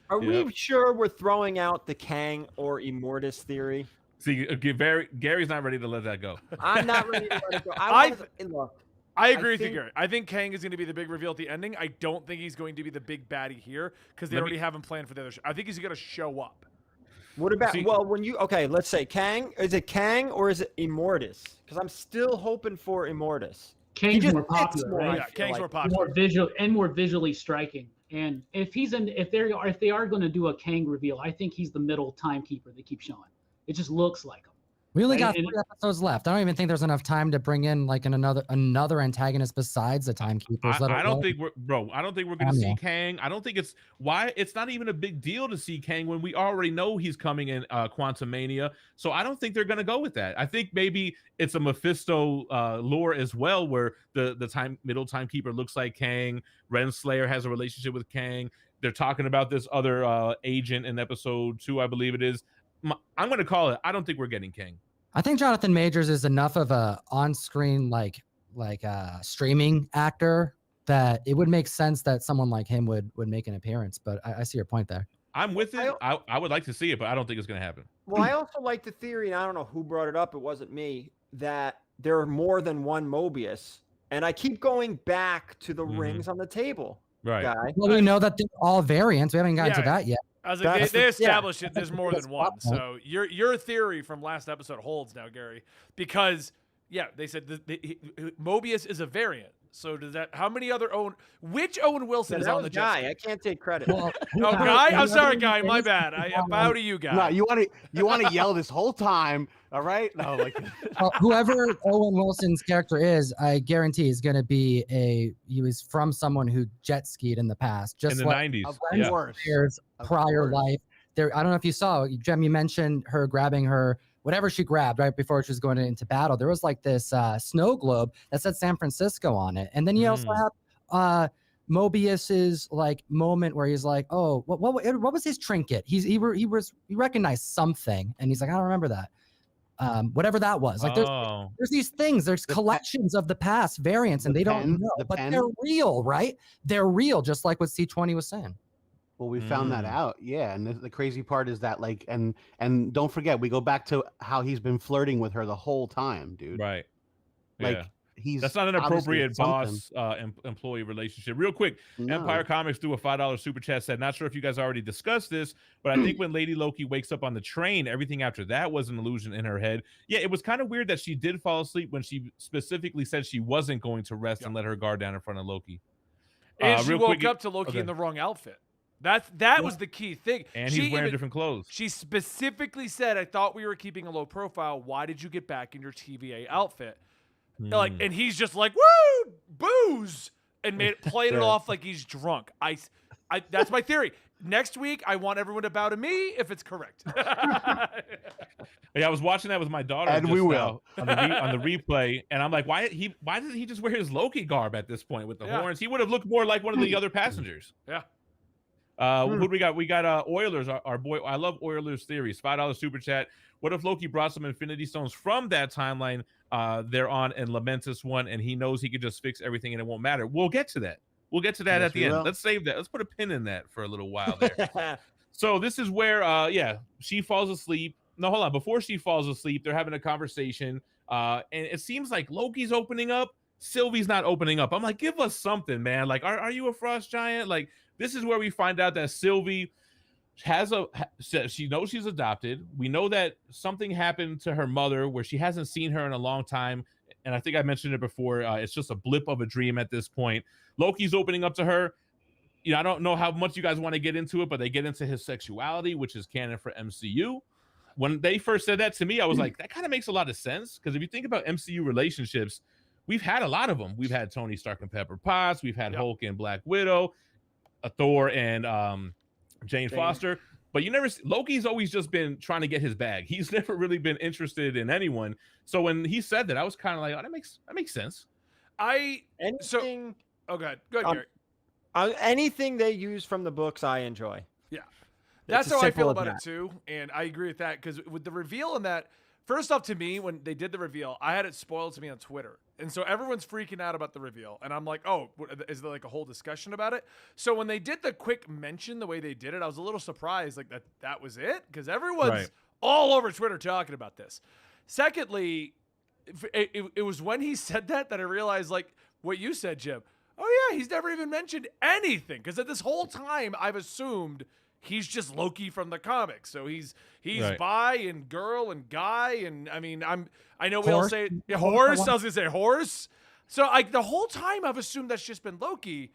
Are we sure we're throwing out the Kang or Immortus theory? See, Gary's not ready to let that go. I'm not ready to let it go. Look. I agree with you, think- Gary. I think Kang is going to be the big reveal at the ending. I don't think he's going to be the big baddie here because they already have him planned for the other show. I think he's going to show up. What about let's say Kang. Is it Kang or is it Immortus? Because I'm still hoping for Immortus. Kang's more popular, more, right? Yeah, Kang's more More popular. more visually striking. And if they are going to do a Kang reveal, I think he's the middle timekeeper they keep showing. It just looks like him. We only Right, got 3 episodes left. I don't even think there's enough time to bring in like another antagonist besides the timekeepers. I don't think we're going to see Cameo. Kang. I don't think it's not even a big deal to see Kang when we already know he's coming in Quantumania. So I don't think they're going to go with that. I think maybe it's a Mephisto lore as well, where the middle timekeeper looks like Kang. Renslayer has a relationship with Kang. They're talking about this other agent in episode 2, I believe it is. I'm going to call it. I don't think we're getting Kang. I think Jonathan Majors is enough of a on-screen like streaming actor that it would make sense that someone like him would make an appearance. But I see your point there. I'm with it. I would like to see it, but I don't think it's going to happen. Well, I also like the theory, and I don't know who brought it up. It wasn't me. That there are more than one Mobius, and I keep going back to the rings on the table. Right. Guy. Well, we know that they're all variants. We haven't gotten to that yet. I was like, they established it. There's more That's than one. awesome. So your theory from last episode holds now, Gary, because they said Mobius is a variant. So does that? How many other Which Owen Wilson is that on was the Guy. jet? I can't take credit. Well, Oh, Guy. I'm sorry, Guy. My bad. I bow to you, Guy. No, you want to yell this whole time, all right? No, like whoever Owen Wilson's character is, I guarantee is going to be he was from someone who jet skied in the past, just In the like 90s. of Yeah. course. Flair's Of prior course. life. There, I don't know if you saw, Jem, you mentioned her grabbing her whatever she grabbed right before she was going into battle. There was like this snow globe that said San Francisco on it, and then you also have Mobius's like moment where he's like, "Oh, what was his trinket?" He recognized something, and he's like, "I don't remember that." Whatever that was. Like there's these things. There's collections of the past variants, and they don't know, but they're real, right? They're real, just like what C20 was saying. Well, we found that out, yeah. And the crazy part is that, like, and don't forget, we go back to how he's been flirting with her the whole time, dude. Right. Like, yeah. That's not an appropriate boss employee relationship. Real quick, Empire Comics threw a $5 super chat, said, not sure if you guys already discussed this, but I think when Lady Loki wakes up on the train, everything after that was an illusion in her head. Yeah, it was kind of weird that she did fall asleep when she specifically said she wasn't going to rest and let her guard down in front of Loki. And she woke up to Loki in the wrong outfit. That was the key thing. And he's wearing different clothes. She specifically said, I thought we were keeping a low profile. Why did you get back in your TVA outfit? And he's just like, woo, booze, and played it off like he's drunk. That's my theory. Next week, I want everyone to bow to me if it's correct. Yeah, I was watching that with my daughter, and we will on the replay, and I'm like, why didn't he just wear his Loki garb at this point with the horns? He would have looked more like one of the other passengers. Yeah. Who do we got? We got Oilers, our boy. I love Oilers theories. $5 super chat. What if Loki brought some Infinity Stones from that timeline they're on and Lamentus one, and he knows he could just fix everything and it won't matter? We'll get to that. We'll get to that at the end. Let's save that. Let's put a pin in that for a little while there. So this is where, she falls asleep. No, hold on. Before she falls asleep, they're having a conversation, and it seems like Loki's opening up. Sylvie's not opening up. I'm like, give us something, man. Like, are you a frost giant? Like, this is where we find out that Sylvie she knows she's adopted. We know that something happened to her mother where she hasn't seen her in a long time. And I think I mentioned it before. It's just a blip of a dream at this point. Loki's opening up to her. I don't know how much you guys want to get into it, but they get into his sexuality, which is canon for MCU. When they first said that to me, I was like, that kind of makes a lot of sense. Because if you think about MCU relationships, we've had a lot of them. We've had Tony Stark and Pepper Potts. We've had Hulk and Black Widow, Thor and Jane Foster. But Loki's always just been trying to get his bag. He's never really been interested in anyone. So when he said that, I was kind of like, oh, that makes sense. Go ahead, Gary. Anything they use from the books, I enjoy. Yeah, that's how I feel about it too, and I agree with that because with the reveal in that, first off, to me, when they did the reveal, I had it spoiled to me on Twitter, and so everyone's freaking out about the reveal, and I'm like, oh, is there like a whole discussion about it? So when they did the quick mention, the way they did it, I was a little surprised, like that was it, because everyone's all over Twitter talking about this. Secondly, it was when he said that I realized, like what you said, Jim. Oh yeah, he's never even mentioned anything, because at this whole time I've assumed he's just Loki from the comics. So he's Right. bi and girl and guy, and I mean I know we all Horse? say horse. I was gonna say horse. So like the whole time I've assumed that's just been Loki,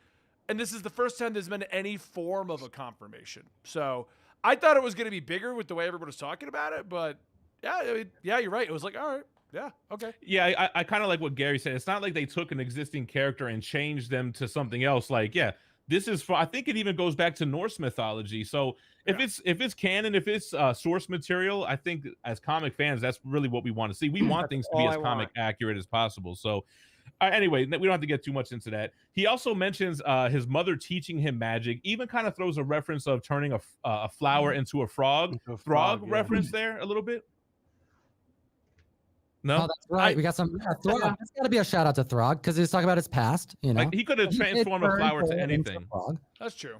and this is the first time there's been any form of a confirmation. So I thought it was gonna be bigger with the way everybody was talking about it, but yeah, I mean, yeah, you're right. It was like, all right. Yeah. Okay. Yeah, I kind of like what Gary said. It's not like they took an existing character and changed them to something else. Like, yeah, this is for. I think it even goes back to Norse mythology. So if it's canon, if it's source material, I think as comic fans, that's really what we want to see. We want things to be as comic accurate as possible. So anyway, we don't have to get too much into that. He also mentions his mother teaching him magic. Even kind of throws a reference of turning a flower into a frog. Frog yeah. reference there a little bit. No, Oh, that's right. We got some Throg. There's got to be a shout out to Throg because he was talking about his past. You know, like he could have transformed a flower to anything. That's true.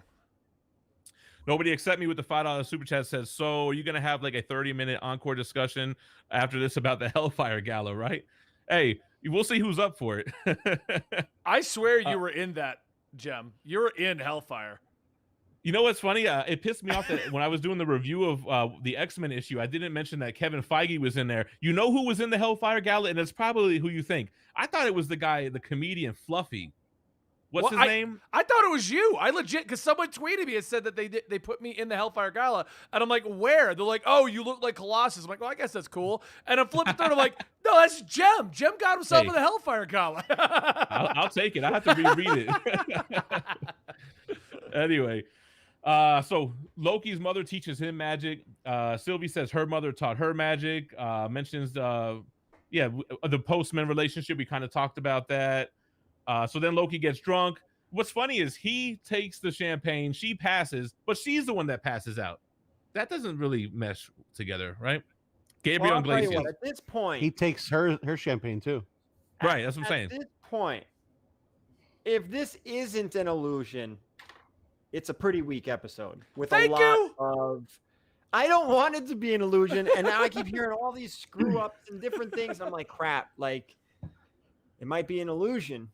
Nobody except me with the $5 super chat says, so are you going to have like a 30-minute encore discussion after this about the Hellfire Gala, right? Hey, we'll see who's up for it. I swear you were in that, Jem. You were in Hellfire. You know what's funny? It pissed me off that when I was doing the review of the X-Men issue, I didn't mention that Kevin Feige was in there. You know who was in the Hellfire Gala? And it's probably who you think. I thought it was the guy, the comedian Fluffy. What's his name? I thought it was you. I legit, because someone tweeted me and said that they put me in the Hellfire Gala. And I'm like, where? They're like, oh, you look like Colossus. I'm like, well, I guess that's cool. And I'm flipping through and I'm like, no, that's Jem. Jem got himself in the Hellfire Gala. I'll take it. I have to reread it. Anyway. So Loki's mother teaches him magic. Sylvie says her mother taught her magic. Mentions the postman relationship. We kind of talked about that. So then Loki gets drunk. What's funny is he takes the champagne, she passes, but she's the one that passes out. That doesn't really mesh together, right? Gabriel Iglesias. At this point, He takes her champagne too. Right, that's what I'm saying. At this point, if this isn't an illusion, it's a pretty weak episode with a lot of. I don't want it to be an illusion, and now I keep hearing all these screw ups and different things. I'm like, crap. Like, it might be an illusion.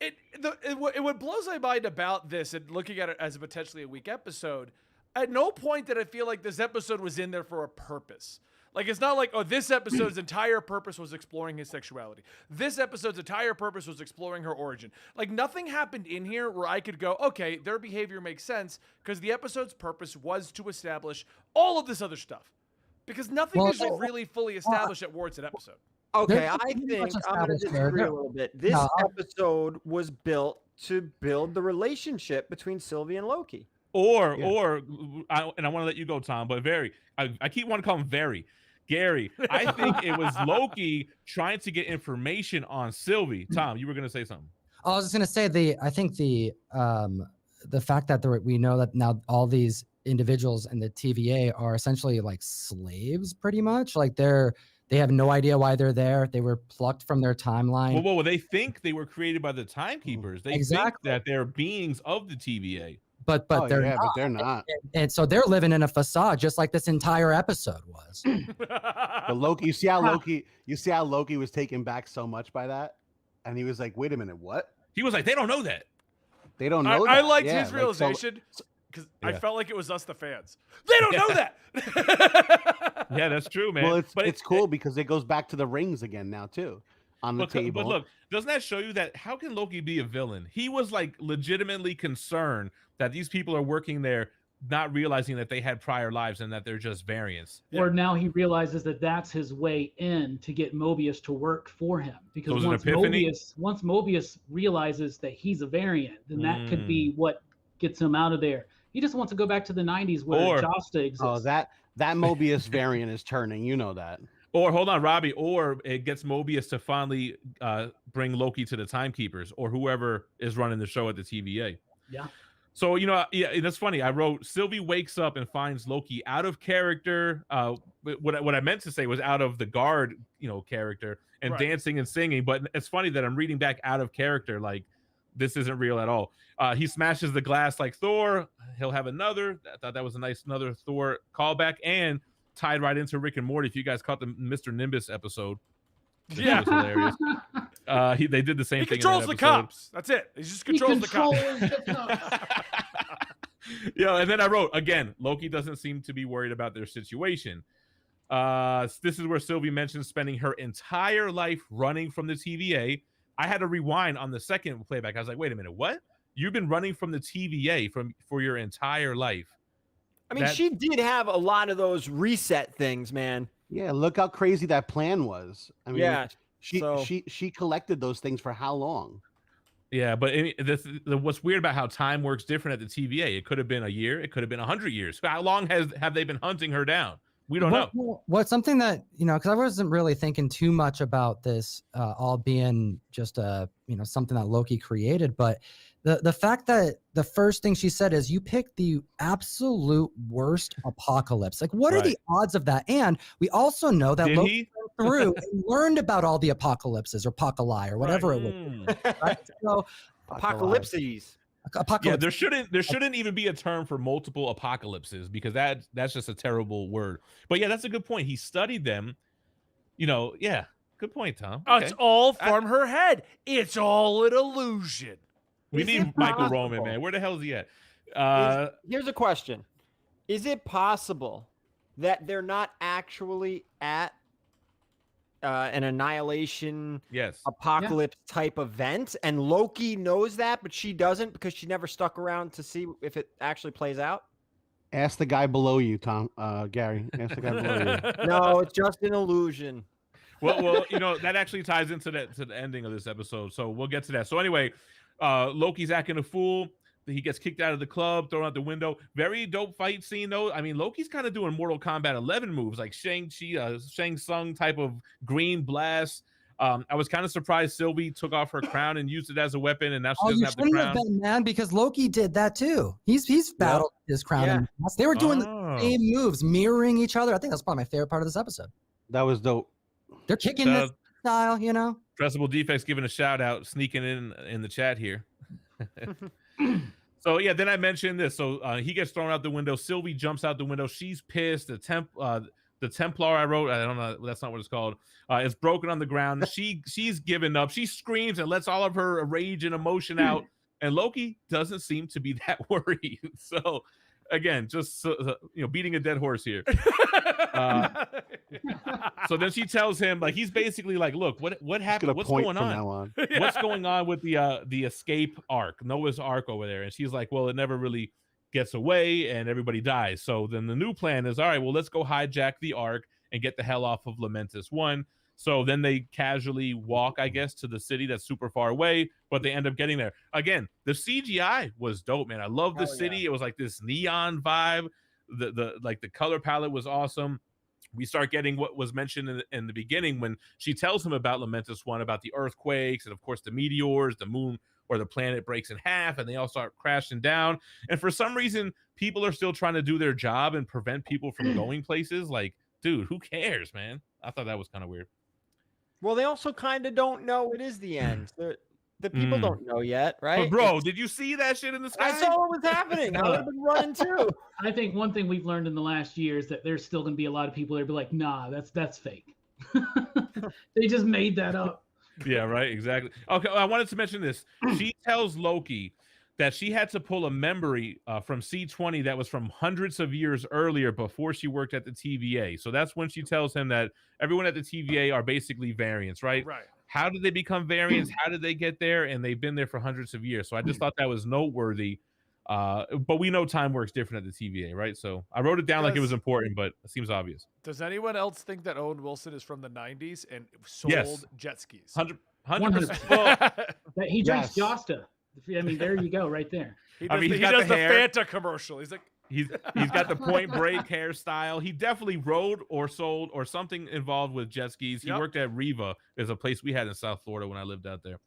What blows my mind about this and looking at it as a potentially a weak episode, at no point did I feel like this episode was in there for a purpose. Like, it's not like, oh, this episode's entire purpose was exploring his sexuality. This episode's entire purpose was exploring her origin. Like, nothing happened in here where I could go, okay, their behavior makes sense, because the episode's purpose was to establish all of this other stuff. Because nothing is really fully established at Ward's episode. Okay, I think I'm going to disagree a little bit. This episode was built to build the relationship between Sylvie and Loki. And I want to let you go, Tom, but I keep wanting to call him Gary, I think it was Loki trying to get information on Sylvie. Tom, you were going to say something. I was just going to say I think the fact that we know that now all these individuals in the TVA are essentially like slaves, pretty much. Like they have no idea why they're there. They were plucked from their timeline. Well, they think they were created by the timekeepers. They think that they're beings of the TVA. But they're not. And so they're living in a facade, just like this entire episode was. But Loki, you see how Loki was taken back so much by that, and he was like, "Wait a minute, what?" He was like, "They don't know that. They don't know." I liked his realization because I felt like it was us, the fans. They don't know that. Yeah, that's true, man. Well, it's cool because it goes back to the rings again now too. On the table. But look, doesn't that show you that how can Loki be a villain? He was like legitimately concerned that these people are working there, not realizing that they had prior lives and that they're just variants. Or now he realizes that that's his way in to get Mobius to work for him. Because once Mobius realizes that he's a variant, then that could be what gets him out of there. He just wants to go back to the 90s where Josta exists. Oh, that Mobius variant is turning. You know that. Or hold on, Robbie. Or it gets Mobius to finally bring Loki to the Timekeepers or whoever is running the show at the TVA. Yeah. So, that's funny. I wrote, Sylvie wakes up and finds Loki out of character. What I meant to say was out of the guard, character and dancing and singing. But it's funny that I'm reading back out of character. Like, this isn't real at all. He smashes the glass like Thor. He'll have another. I thought that was a nice another Thor callback. And tied right into Rick and Morty. If you guys caught the Mr. Nimbus episode, which Yeah. was hilarious. They did the same He thing. controls in the that episode. cops. That's it. He just controls the cops. Yeah, and then I wrote again, Loki doesn't seem to be worried about their situation. This is where Sylvie mentions spending her entire life running from the TVA. I had to rewind on the second playback. I was like, wait a minute, what? You've been running from the TVA for your entire life. I mean, she did have a lot of those reset things, man. Yeah, look how crazy that plan was. I mean, Yeah, she collected those things for how long? Yeah, but what's weird about how time works different at the TVA? It could have been a year. It could have been 100 years. How long have they been hunting her down? We don't know. What's something that, because I wasn't really thinking too much about this all being just something that Loki created, but the fact that the first thing she said is, you picked the absolute worst apocalypse. Like, what are the odds of that? And we also know that Loki went through and learned about all the apocalypses or apocalypse or whatever it was. Right? So, apocalypses. Yeah, there shouldn't even be a term for multiple apocalypses, because that's just a terrible word. But yeah, that's a good point. He studied them. Yeah, good point, Tom. Okay. It's all from her head. It's all an illusion. We need Michael Roman, man. Where the hell is he at? Here's a question. Is it possible that they're not actually at an annihilation apocalypse type event, and Loki knows that, but she doesn't because she never stuck around to see if it actually plays out? Ask the guy below you, Tom. Gary. Ask the guy below you. No, it's just an illusion. Well, that actually ties into the ending of this episode, so we'll get to that. So anyway, Loki's acting a fool. He gets kicked out of the club, thrown out the window. Very dope fight scene, though. I mean, Loki's kind of doing Mortal Kombat 11 moves, like Shang Tsung type of green blast. I was kind of surprised Sylvie took off her crown and used it as a weapon, and now she doesn't have the crown. Been, man, because Loki did that too. He's battled his crown. Yeah. They were doing the same moves, mirroring each other. I think that's probably my favorite part of this episode. That was dope. They're kicking this style, Dressable Defects giving a shout out, sneaking in the chat here. So yeah, then I mentioned this. So he gets thrown out the window. Sylvie jumps out the window. She's pissed. The Templar I wrote, I don't know, that's not what it's called. It's broken on the ground. She's given up. She screams and lets all of her rage and emotion out. And Loki doesn't seem to be that worried. So again, just beating a dead horse here. So then she tells him, like, he's basically like, look, what happened? What's going on? What's going on with the escape arc, Noah's Ark over there? And she's like, well, it never really gets away and everybody dies. So then the new plan is, all right, well, let's go hijack the ark and get the hell off of Lamentus 1. So then they casually walk, I guess, to the city that's super far away, but they end up getting there. Again, the CGI was dope, man. I love the city. Yeah. It was like this neon vibe. The color palette was awesome. We start getting what was mentioned in the beginning when she tells him about Lamentus 1, about the earthquakes and, of course, the meteors, the moon or the planet breaks in half and they all start crashing down. And for some reason, people are still trying to do their job and prevent people from going places. Like, dude, who cares, man? I thought that was kind of weird. Well, they also kind of don't know it is the end. The people don't know yet, right? But bro, did you see that shit in the sky? I saw what was happening. I would have been running too. I think one thing we've learned in the last year is that there's still going to be a lot of people that be like, nah, that's fake. They just made that up. Yeah, right. Exactly. Okay, I wanted to mention this. She tells Loki that she had to pull a memory from C20 that was from hundreds of years earlier before she worked at the TVA. So that's when she tells him that everyone at the TVA are basically variants, right? Right. How did they become variants? How did they get there? And they've been there for hundreds of years. So I just thought that was noteworthy. But we know time works different at the TVA, right? So I wrote it down like it was important, but it seems obvious. Does anyone else think that Owen Wilson is from the 90s and sold jet skis? 100%. Well, he drinks Josta. I mean, there you go, right there. He does the Fanta commercial. He's like, he's got the Point Break hairstyle. He definitely rode or sold or something involved with jet skis. He worked at Riva, is a place we had in South Florida when I lived out there.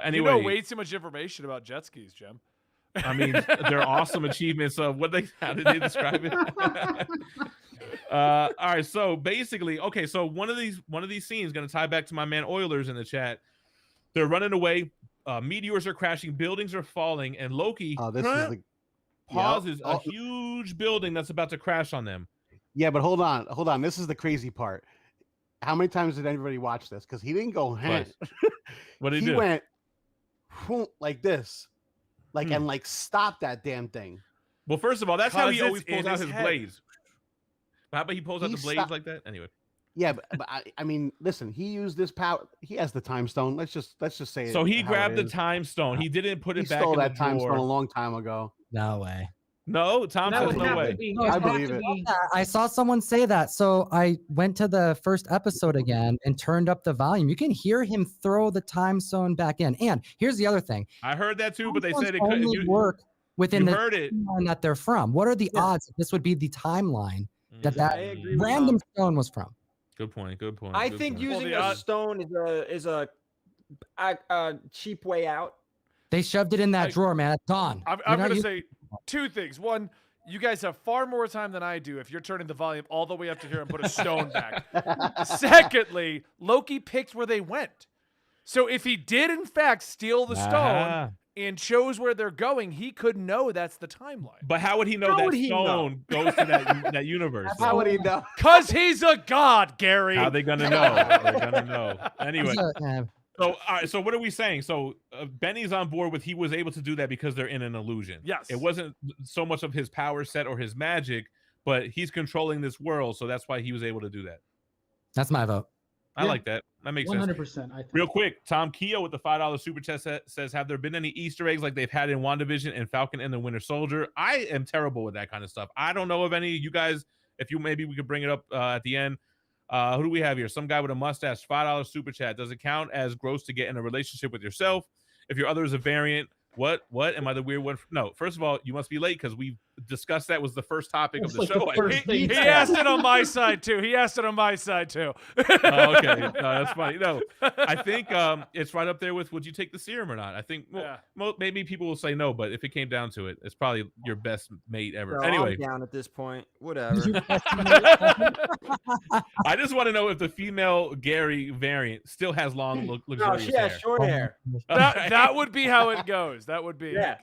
Anyway, you know way too much information about jet skis, Jim. I mean, they're awesome achievements of how did they describe it? All right, so basically, okay, so one of these scenes going to tie back to my man Oilers in the chat. They're running away. Meteors are crashing, buildings are falling, and Loki pauses a huge building that's about to crash on them. Yeah, but hold on. This is the crazy part. How many times did anybody watch this? Because he didn't go hand. What did he He do? went like this, Hmm. and stop that damn thing. Well, first of all, that's how 'Cause he it's always pulls in out his his head. blades. How about he pulls out He the blades stopped- like that? Anyway. Yeah, but I mean, listen, he used this power. He has the time stone. Let's just say So it he how grabbed it the is. time stone. He didn't put He it back stole in the that time stone a drawer. long time ago. No way. No, Tom That says would no have way. to be. No, it'd I have believe to it. be- I saw someone say that, so I went to the first episode again and turned up the volume. You can hear him throw the time stone back in. And here's the other thing: I heard that too, but they time said it stones couldn't. only work within You the heard it. timeline that they're from. What are the Yeah. odds that this would be the timeline that I that agree with random Tom. stone was from? Good point. Good point. I good think point. using the a odd- stone is a cheap way out. They shoved it in that I- drawer, man. It's gone. I'm You're not going to using- say two things. One, you guys have far more time than I do if you're turning the volume all the way up to here and put a stone back. Secondly, Loki picked where they went. So if he did, in fact, steal the stone Ah. and chose where they're going, he could know that's the timeline. But how would he know How that would he know? stone goes to that universe? How though? would he know? Because he's a god, Gary. How they gonna know? They're gonna know. Anyway, Yeah. so all right. So what are we saying? So Benny's on board with he was able to do that because they're in an illusion. Yes. It wasn't so much of his power set or his magic, but he's controlling this world, so that's why he was able to do that. That's my vote. I Yeah. like that. That makes sense. 100%. I think. Real quick, Tom Keogh with the $5 super chat says, "Have there been any Easter eggs like they've had in WandaVision and Falcon and the Winter Soldier?" I am terrible with that kind of stuff. I don't know of any. You guys, if you maybe we could bring it up at the end. Who do we have here? Some guy with a mustache, $5 super chat. Does it count as gross to get in a relationship with yourself? If your other is a variant, what? Am I the weird one? No. First of all, you must be late because we discussed that was the first topic It's of the like the show. I first think. thing He said. asked it on my side, too. Oh, okay, no, that's funny. No, I think it's right up there with would you take the serum or not? I think Yeah. maybe people will say no, but if it came down to it, it's probably your best mate ever. Bro, Anyway, I'm down at this point. Whatever. I just want to know if the female Gary variant still has long, No, luxurious she hair. has short hair. That would be how it goes. That would be. Yeah.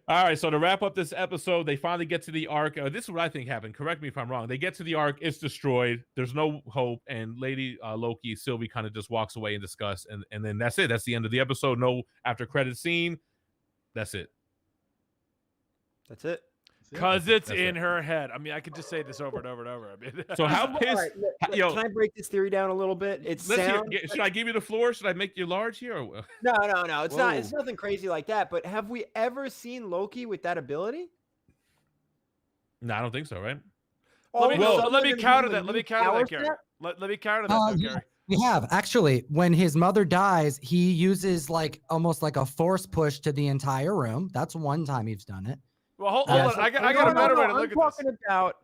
All right, so to wrap up this episode, they finally get to the Ark. This is what I think happened. Correct me if I'm wrong. They get to the Ark, it's destroyed. There's no hope, and Lady Loki, Sylvie, kind of just walks away in disgust, and then that's it. That's the end of the episode. No after credit scene. That's it. That's it. Because it's That's in it. her head. I mean, I could just say this over and over and over. I mean, So how All pissed? right, yo, can I break this theory down a little bit? It's Let's hear. sound. Should I give you the floor? Should I make you large here? Or... No. It's not. It's Whoa. nothing crazy like that. But have we ever seen Loki with that ability? No, I don't think so. Right? All let of me, a well, sudden let they're me gonna counter give him that. a Let new me counter power that, Gary. set? Let me counter that, though, Yeah. Gary. We have actually, when his mother dies, he uses like almost like a force push to the entire room. That's one time he's done it. Well, hold Yeah, on. so- I got a better way to look I'm at this. talking about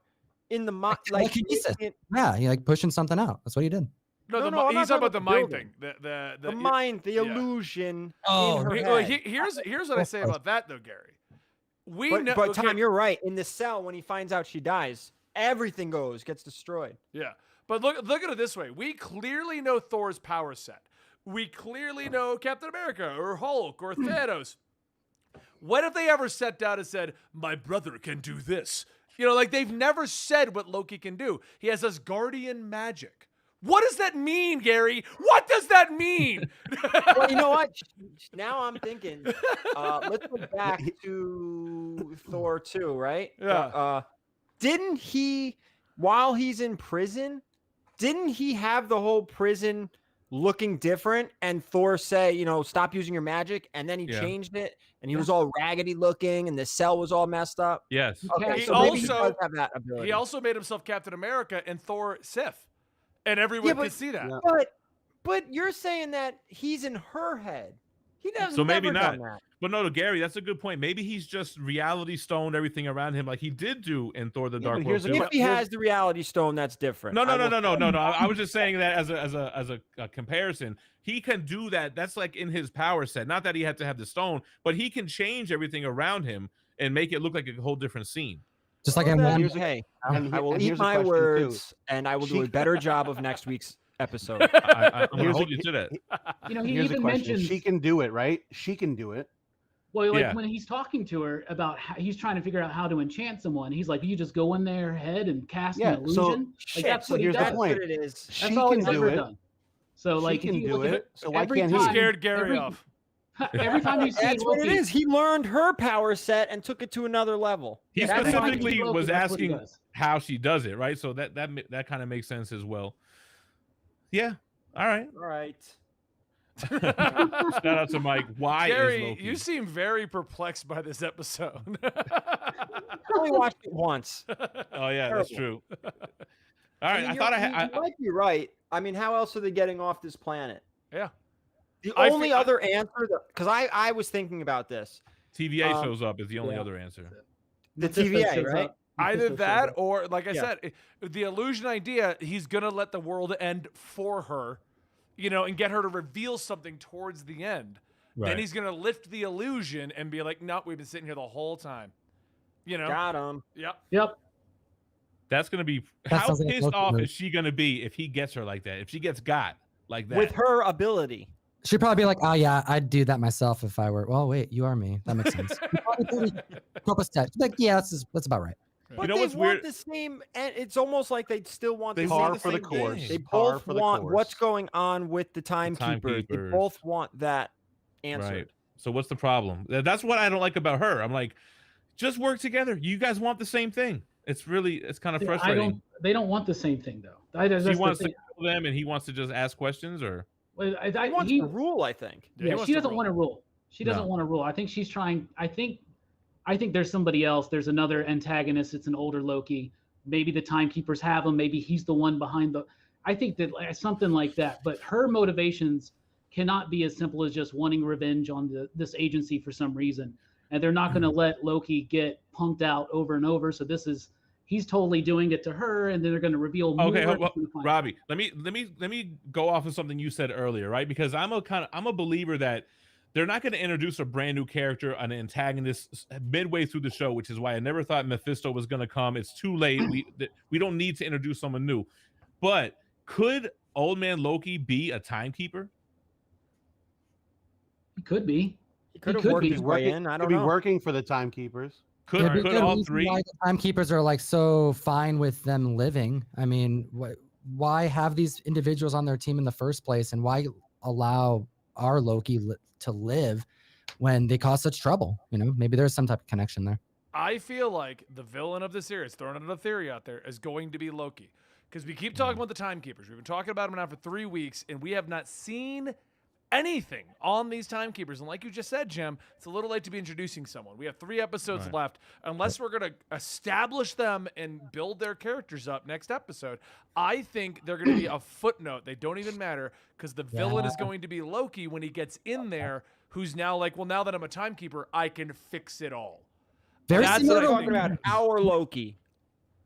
in the mind, like Telekinesis. it- Yeah, he like pushing something out. That's what he did. No, No, I'm he's not talking about talking the about mind the thing. the mind, the yeah. illusion Oh, in her Well, head. here's what I say about that, though, Gary. We know, But okay, Tom, you're right. In the cell, when he finds out she dies, everything gets destroyed. yeah. But look at it this way. We clearly know Thor's power set. We clearly know Captain America or Hulk or Thanos. What if they ever sat down and said, "My brother can do this"? You know, like they've never said what Loki can do. He has Asgardian magic. What does that mean, Gary? What does that mean? Well, you know what? Now I'm thinking. Let's go back to Thor 2, right? Yeah. Didn't he, while he's in prison, didn't he have the whole prison looking different? And Thor say, stop using your magic, and then he Yeah. changed it, and he was all raggedy looking, and the cell was all messed up. Yes. Okay, He so maybe he also- does have that ability. He also made himself Captain America and Thor Sif. And everyone but- could see that. Yeah. But you're saying that he's in her head. He doesn't. So maybe never not. done that. But no, Gary, that's a good point. Maybe he's just reality stoned everything around him, like he did do in Thor: The Yeah, Dark but World. here's the too. If he has the reality stone, that's different. No. I will- I was just saying that as a comparison. He can do that. That's like in his power set. Not that he had to have the stone, but he can change everything around him and make it look like a whole different scene. Just like Well, in then, one. here's a- hey, and I he- will and eat here's a my question, too. words, and I will do a better job of next week's episode. I'm gonna Here's hold a- you to that. He Here's the even question. mentions She can do it, right? She can do it. Well, like Yeah. when he's talking to her about how he's trying to figure out how to enchant someone, he's like, "You just go in their head and cast Yeah, an so- illusion." Shit, Like that's so what he here's the does. that's point. what it is. That's She all can he's do ever it. done. So She like, can if you do look at it. So why every can't He he? time- scared Gary every- off. Every time you see That's what Loki, it is. He learned her power set and took it to another level. He That's why specifically Loki, was that's what he asking does. how she does it, right? So that kind of makes sense as well. Yeah. All right. All right. Shout out to Mike. Why is Gary, Loki? you seem very perplexed by this episode. I only watched it once. Oh yeah, that's Terrible. true. All right, I thought you might be right. I mean, how else are they getting off this planet? Yeah. The I only feel- other answer, because I was thinking about this. TVA shows up is the only yeah. other answer. The Mephisto TVA, shows right? up. Either Mephisto shows that up. or, like I Yeah. said, the illusion idea, he's going to let the world end for her, you know, and get her to reveal something towards the end. Then he's going to lift the illusion and be like, no, we've been sitting here the whole time. You know? Got him. Yep. Yep. That's gonna be That how sounds like a pissed Loki off move. is she gonna be if he gets her like that? If she gets got like that? With her ability. She'd probably be like, "Oh yeah, I'd do that myself if I were." Well, wait, you are me. That makes sense. Like, yeah, that's about right. But know they what's want weird? the same, and it's almost like they still want They the want Par the for the same course. thing. They Par both for the want course. what's going on with the timekeepers. They timekeepers. both want that answered. Right. So what's the problem? That's what I don't like about her. I'm like, just work together. You guys want the same thing. It's kind of I frustrating. They don't want the same thing though. That's She the wants to thing. kill them, and he wants to just ask questions, or Well, He wants to rule, I think. Yeah, he Yeah, wants she to doesn't rule. want to rule. She doesn't No. want to rule. I think she's trying. I think there's somebody else. There's another antagonist. It's an older Loki. Maybe the timekeepers have him. Maybe he's the one behind the. I think that something like that. But her motivations cannot be as simple as just wanting revenge on this agency for some reason. And they're not going to let Loki get punked out over and over. So he's totally doing it to her, and then they're going to reveal more. okay, well, It's gonna find- Robbie, let me go off of something you said earlier, right? Because I'm a believer that they're not going to introduce a brand new character, an antagonist midway through the show, which is why I never thought Mephisto was going to come. It's too late. We don't need to introduce someone new. But could Old Man Loki be a timekeeper? He could be. He could have could worked be his way in. I Could don't be know. working for the timekeepers. Could Yeah, but could the all reason three? Why the timekeepers are like so fine with them living? I mean, why have these individuals on their team in the first place, and why allow our Loki to live when they cause such trouble? You know, maybe there's some type of connection there. I feel like the villain of the series, throwing another theory out there, is going to be Loki. Because we keep talking about the timekeepers. We've been talking about them now for 3 weeks, and we have not seen anything on these timekeepers. And like you just said, Jim, it's a little late to be introducing someone. We have 3 episodes Right. left. Unless we're going to establish them and build their characters up next episode, I think they're going to be a footnote. They don't even matter because the villain is going to be Loki when he gets in there, who's now like, well, now that I'm a timekeeper, I can fix it all. Very That's similar what I to- think. Talking about our Loki.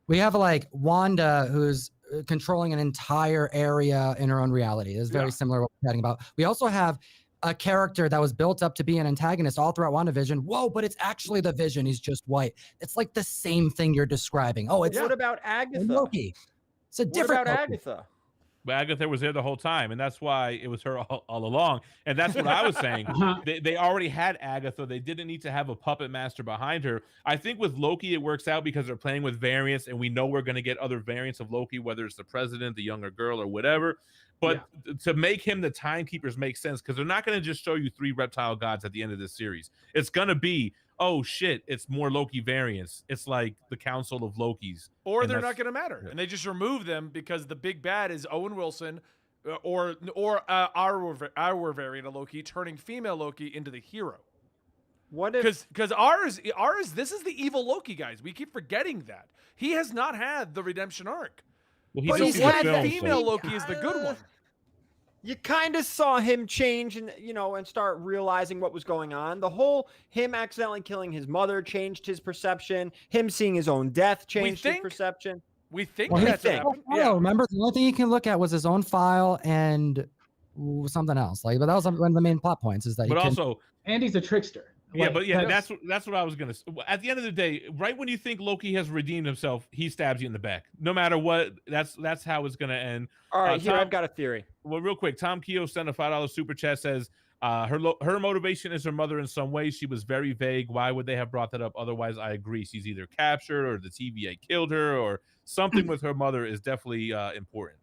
We have like Wanda, who's controlling an entire area in her own reality. It's very Yeah. similar to what we're chatting about. We also have a character that was built up to be an antagonist all throughout WandaVision. Whoa, but it's actually the Vision. He's just white. It's like the same thing you're describing. Oh, it's What about Agatha? Loki. It's a What different about Loki. Agatha? But Agatha was there the whole time, and that's why it was her all along. And that's what I was saying. Uh-huh. They already had Agatha. They didn't need to have a puppet master behind her. I think with Loki, it works out because they're playing with variants, and we know we're going to get other variants of Loki, whether it's the president, the younger girl, or whatever. But to make him the timekeepers makes sense because they're not going to just show you 3 reptile gods at the end of this series. It's going to be, oh shit, it's more Loki variants. It's like the Council of Lokis. Or And they're that's- not going to matter, yeah. and they just remove them because the big bad is Owen Wilson, or our variant of Loki turning female Loki into the hero. What if Because ours this is the evil Loki, guys. We keep forgetting that he has not had the redemption arc. Well, But still he's in the had film, that so- Female Loki is the good one. you kind of saw him change and and start realizing what was going on? The whole him accidentally killing his mother changed his perception. Him seeing his own death changed his think- perception. We think Well, that's what think. happened. Oh, Yeah. remember the only thing he can look at was his own file and something else. Like, but that was one of the main plot points. Is that But he can, also, And he's a trickster. yeah, Like, but yeah, that's what I was gonna say. At the end of the day, right when you think Loki has redeemed himself, he stabs you in the back. No matter what, that's how it's gonna end. All right, here Tom- I've got a theory. Well, real quick, Tom Keogh sent a $5 super chat. Says Her motivation is her mother in some way. She was very vague. Why would they have brought that up? Otherwise, I agree. She's either captured or the TVA killed her or something with her mother is definitely important.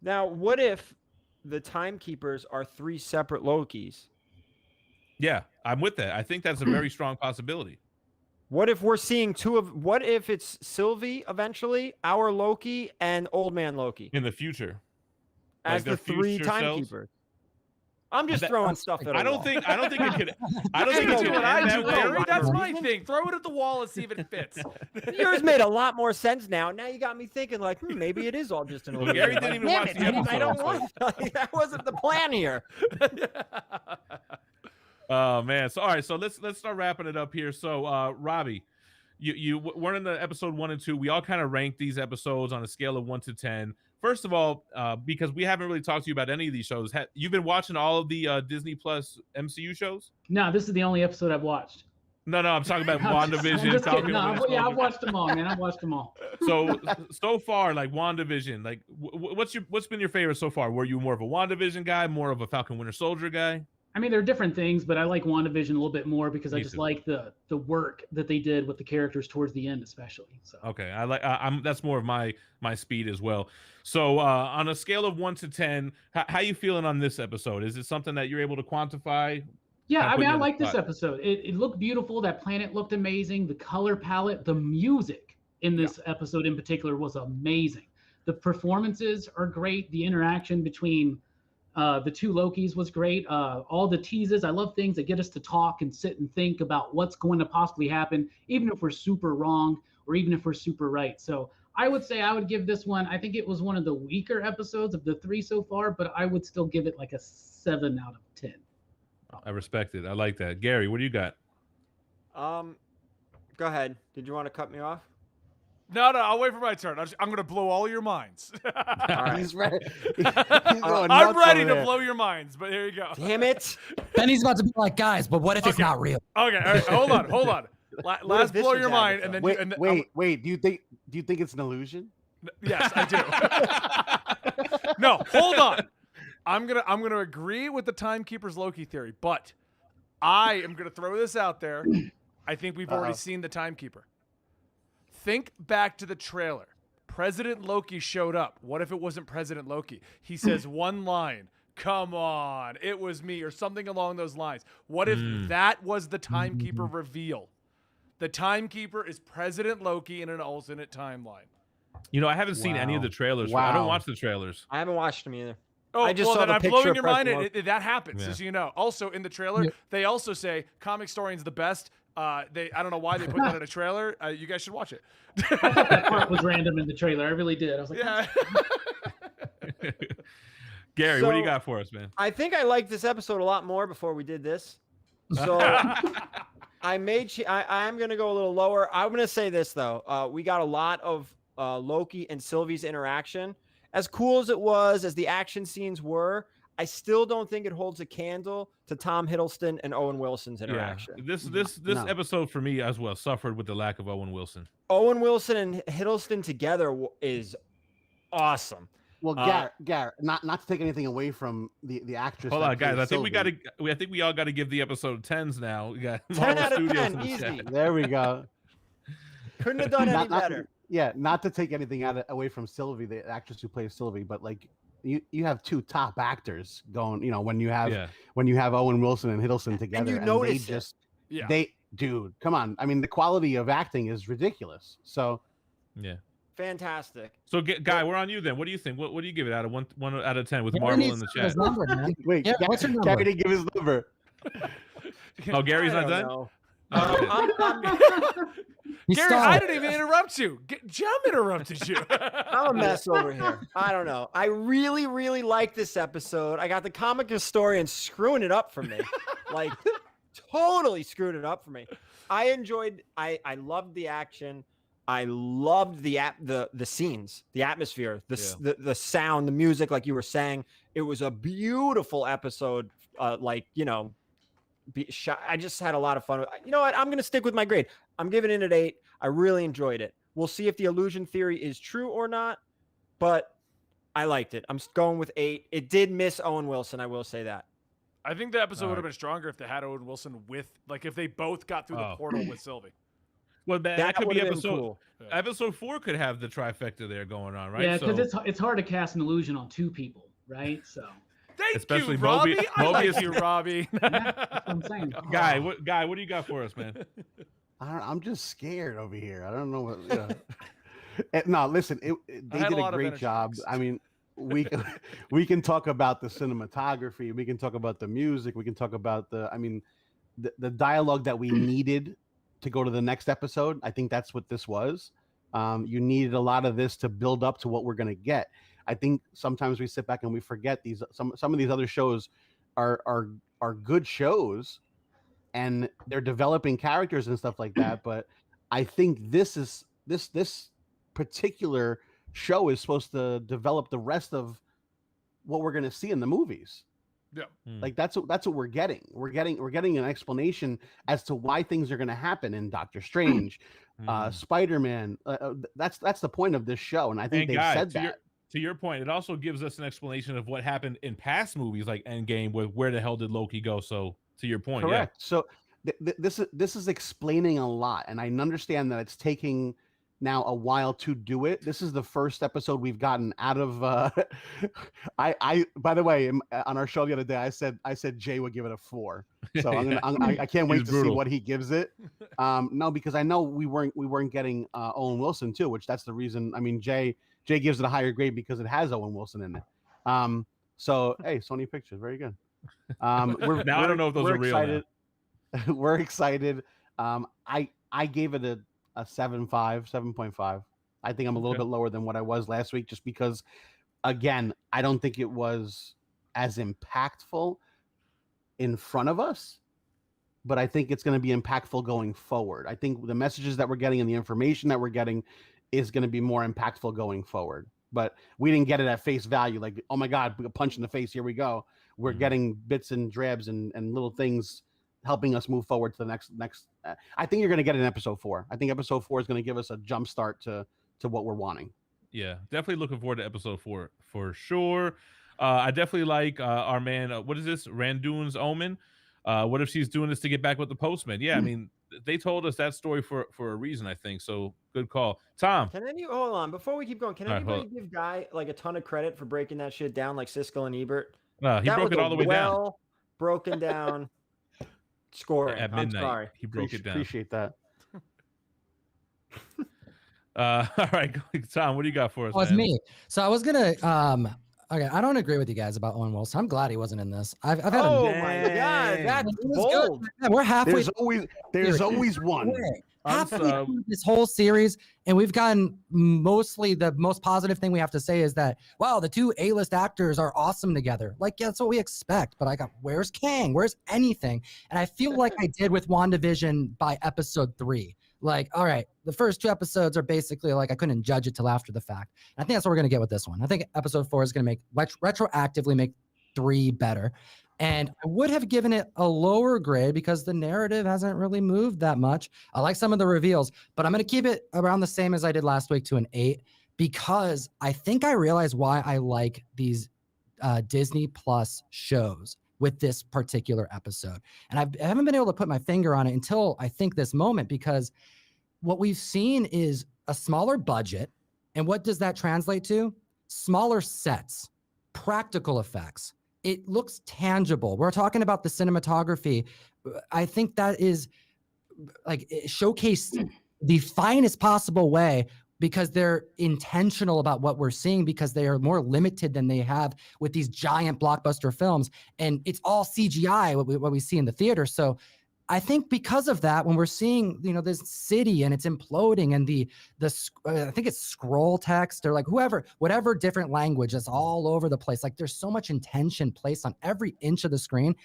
Now, what if the timekeepers are 3 separate Lokis? Yeah, I'm with that. I think that's a very strong possibility. What if we're seeing what if it's Sylvie eventually, our Loki, and Old Man Loki In the future. as their the 3 future selves? timekeepers? I'm just throwing stuff at I a don't wall. think it could. I don't You think it do could what I end do, that way. Gary. That's my Rivalry. thing. Throw it at the wall and see if it fits. Yours made a lot more sense now. Now you got me thinking like, maybe it is all just an illusion. Gary didn't even Damn watch it, the Dennis, I don't episode, want that wasn't the plan here. Oh man. So all right. So let's start wrapping it up here. So Robbie, you weren't in the episode 1 and 2. We all kind of ranked these episodes on a scale of 1 to 10. First of all, because we haven't really talked to you about any of these shows, you've been watching all of the Disney Plus MCU shows? No, this is the only episode I've watched. No, I'm talking about I'm WandaVision. just Falcon kidding. No, and Winter I've Soldier. watched them all, man. I've watched them all. So far, like WandaVision, like what's been your favorite so far? Were you more of a WandaVision guy, more of a Falcon Winter Soldier guy? I mean, they're different things, but I like WandaVision a little bit more because I Me just too. like the work that they did with the characters towards the end, especially. So Okay, I like. That's more of my speed as well. So on a scale of 1 to 10, how you feeling on this episode? Is it something that you're able to quantify? yeah, Kinda I put mean, you I on the like this spot. episode. It looked beautiful. That planet looked amazing. The color palette, the music in this episode in particular was amazing. The performances are great. The interaction between the 2 Lokis was great. All the teases. I love things that get us to talk and sit and think about what's going to possibly happen, even if we're super wrong or even if we're super right. So I would say I would give this one, I think it was one of the weaker episodes of the 3 so far, but I would still give it like a 7 out of 10. I respect it. I like that. Gary, what do you got? Go ahead. Did you want to cut me off? No, I'll wait for my turn. I'm going to blow all your minds. All right. He's ready. I'm ready to blow your minds, but here you go. Damn it. Benny's about to be like, guys, but what if it's Okay. not real? Okay, all right, hold on. What Last if this blow was your mind, and Agatha? then Wait. Do you think it's an illusion? yes, I do. No, hold on. I'm gonna agree with the timekeepers Loki theory, but I am gonna throw this out there. I think we've already seen the timekeeper. Think back to the trailer. President Loki showed up. What if it wasn't President Loki? He says one line. Come on, it was me, or something along those lines. What if that was the timekeeper reveal? The timekeeper is President Loki in an alternate timeline. You know, I haven't seen any of the trailers. I Wow. don't watch the trailers. I haven't watched them either. Oh, I just well, saw then the I'm picture blowing of your mind. President That happens, Yeah. just so you know. Also, in the trailer, they also say Comicstorian's the best. I don't know why they put that in a trailer. You guys should watch it. I thought that part was random in the trailer. I really did. I was like, Yeah. Gary, what do you So- got for us, man? I think I liked this episode a lot more before we did this. So I'm going to go a little lower. I'm going to say this, though. We got a lot of Loki and Sylvie's interaction. As cool as it was, as the action scenes were, I still don't think it holds a candle to Tom Hiddleston and Owen Wilson's interaction. Yeah. This No. episode for me as well suffered with the lack of Owen Wilson. Owen Wilson and Hiddleston together is awesome. Well, Garrett, not to take anything away from the actress. Hold that on, guys. plays I think Sylvie. I think we all got to give the episode 10s now. We got 10 Marvel out of Studios 10, in the easy. chat. There we go. Couldn't have done any Not better. not to take anything away from Sylvie, the actress who plays Sylvie, but like you have 2 top actors going. You know, when you have Owen Wilson and Hiddleston together, you they notice it. just Yeah. dude, come on. I mean, the quality of acting is ridiculous. So Yeah. Fantastic. So, Guy, we're on you then. What do you think? What do you give it out of 1 out of 10 with Gary Marvel needs in the to give chat? his number, man. wait, Yeah, what's your Gary number? didn't give his number. Oh, Gary's I not don't done. know. Oh, He Gary, stalled. I didn't even interrupt you. Jem interrupted you. I'm a mess over here. I don't know. I really, really like this episode. I got the comic historian screwing it up for me. Like, totally screwed it up for me. I loved the action. I loved the scenes, the atmosphere, the sound, the music, like you were saying. It was a beautiful episode. I just had a lot of fun. You know what? I'm going to stick with my grade. I'm giving it an 8. I really enjoyed it. We'll see if the illusion theory is true or not, but I liked it. I'm going with 8. It did miss Owen Wilson. I will say that. I think the episode All would have right. been stronger if they had Owen Wilson with, like, if they both got through the Oh. portal with Sylvie. Well, that could be would've been episode. cool. Episode 4 could have the trifecta there going on, right? Yeah, because So- it's hard to cast an illusion on two people, right? So Thank Especially you, Robbie. Mobius- I like Mobius- you, Robbie. yeah, that's what I'm saying. Guy, what do you got for us, man? I'm just scared over here. I don't know what. You know. No, listen, they had a did a lot of great energy job. drinks. I mean, we can talk about the cinematography, we can talk about the music, we can talk about the dialogue that we needed to go to the next episode. I think that's what this was. You needed a lot of this to build up to what we're gonna get. I think sometimes we sit back and we forget some of these other shows are good shows, and they're developing characters and stuff like that. But I think this particular show is supposed to develop the rest of what we're going to see in the movies. Yeah. Like that's what we're getting. We're getting an explanation as to why things are going to happen in Doctor Strange, Spider-Man. That's the point of this show, and I think And they've Guy, said to that. to your point, it also gives us an explanation of what happened in past movies like Endgame, with where the hell did Loki go? So to your point, Correct. So this is explaining a lot, and I understand that it's taking now a while to do it. This is the first episode we've gotten out of. I by the way, on our show the other day, I said Jay would give it a 4. So I can't wait He's to brutal. see what he gives it. No, because I know we weren't getting Owen Wilson too, which that's the reason. I mean, Jay gives it a higher grade because it has Owen Wilson in it. So hey, Sony Pictures, very good. We're, Now I don't know if those we're are real now. excited. We're excited. I gave it a 7.5. I think I'm a little Okay. bit lower than what I was last week, just because, again, I don't think it was as impactful in front of us, but I think it's going to be impactful going forward. I think the messages that we're getting and the information that we're getting is going to be more impactful going forward. But we didn't get it at face value, like, oh my God, a punch in the face, here we go. We're getting bits and drabs and little things helping us move forward to the next. I think you're going to get it in episode 4. I think episode 4 is going to give us a jump start to what we're wanting. Yeah, definitely looking forward to episode 4 for sure. I definitely like our man. What is this? Randoon's Omen. What if she's doing this to get back with the postman? Yeah, I mean, they told us that story for a reason, I think. So good call, Tom. Can hold on before we keep going? Can All right, anybody hold give Guy like a ton of credit for breaking that shit down, like Siskel and Ebert? He That broke was it a all the way down well broken down scoring. at I'm midnight. sorry. He broke it down. Appreciate that. All right, Tom, what do you got for us? Oh, it's man? me. So I was gonna okay, I don't agree with you guys about Owen Wilson. I'm glad he wasn't in this. I've had Oh him. my God, Dang. that's It was good. bold. Yeah, we're halfway There's always one. halfway Unsub. through this whole series, and we've gotten mostly the most positive thing we have to say is that wow, the two A-list actors are awesome together. Like, yeah, that's what we expect. But I got where's Kang? Where's anything? And I feel like I did with WandaVision by episode 3. Like, all right, the first 2 episodes are basically like I couldn't judge it till after the fact. And I think that's what we're gonna get with this one. I think episode 4 is gonna make retroactively make 3 better. And I would have given it a lower grade because the narrative hasn't really moved that much. I like some of the reveals, but I'm going to keep it around the same as I did last week to an 8 because I think I realize why I like these Disney Plus shows with this particular episode. And I haven't been able to put my finger on it until I think this moment, because what we've seen is a smaller budget. And what does that translate to? Smaller sets, practical effects. It looks tangible. We're talking about the cinematography. I think that is like showcased the finest possible way because they're intentional about what we're seeing, because they are more limited than they have with these giant blockbuster films. And it's all CGI, what we see in the theater. So I think because of that, when we're seeing, this city and it's imploding and the I think it's scroll text or like whatever different language that's all over the place. Like there's so much intention placed on every inch of the screen.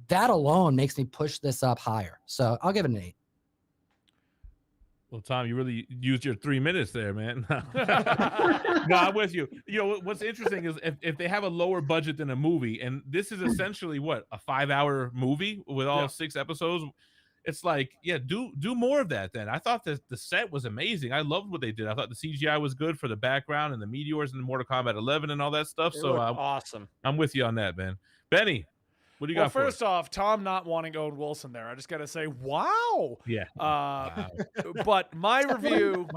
That alone makes me push this up higher. So I'll give it an 8. Well, Tom, you really used your 3 minutes there, man. No, I'm with you. What's interesting is if they have a lower budget than a movie, and this is essentially what, a 5-hour movie with all 6 episodes. It's like, yeah, do more of that then. I thought that the set was amazing. I loved what they did. I thought the CGI was good for the background and the meteors and the Mortal Kombat 11 and all that stuff. It So looked awesome. I'm with you on that, man. Benny. What do you Well, got for us? first off, Tom not wanting Owen Wilson there, I just got to say, wow. Yeah. But my review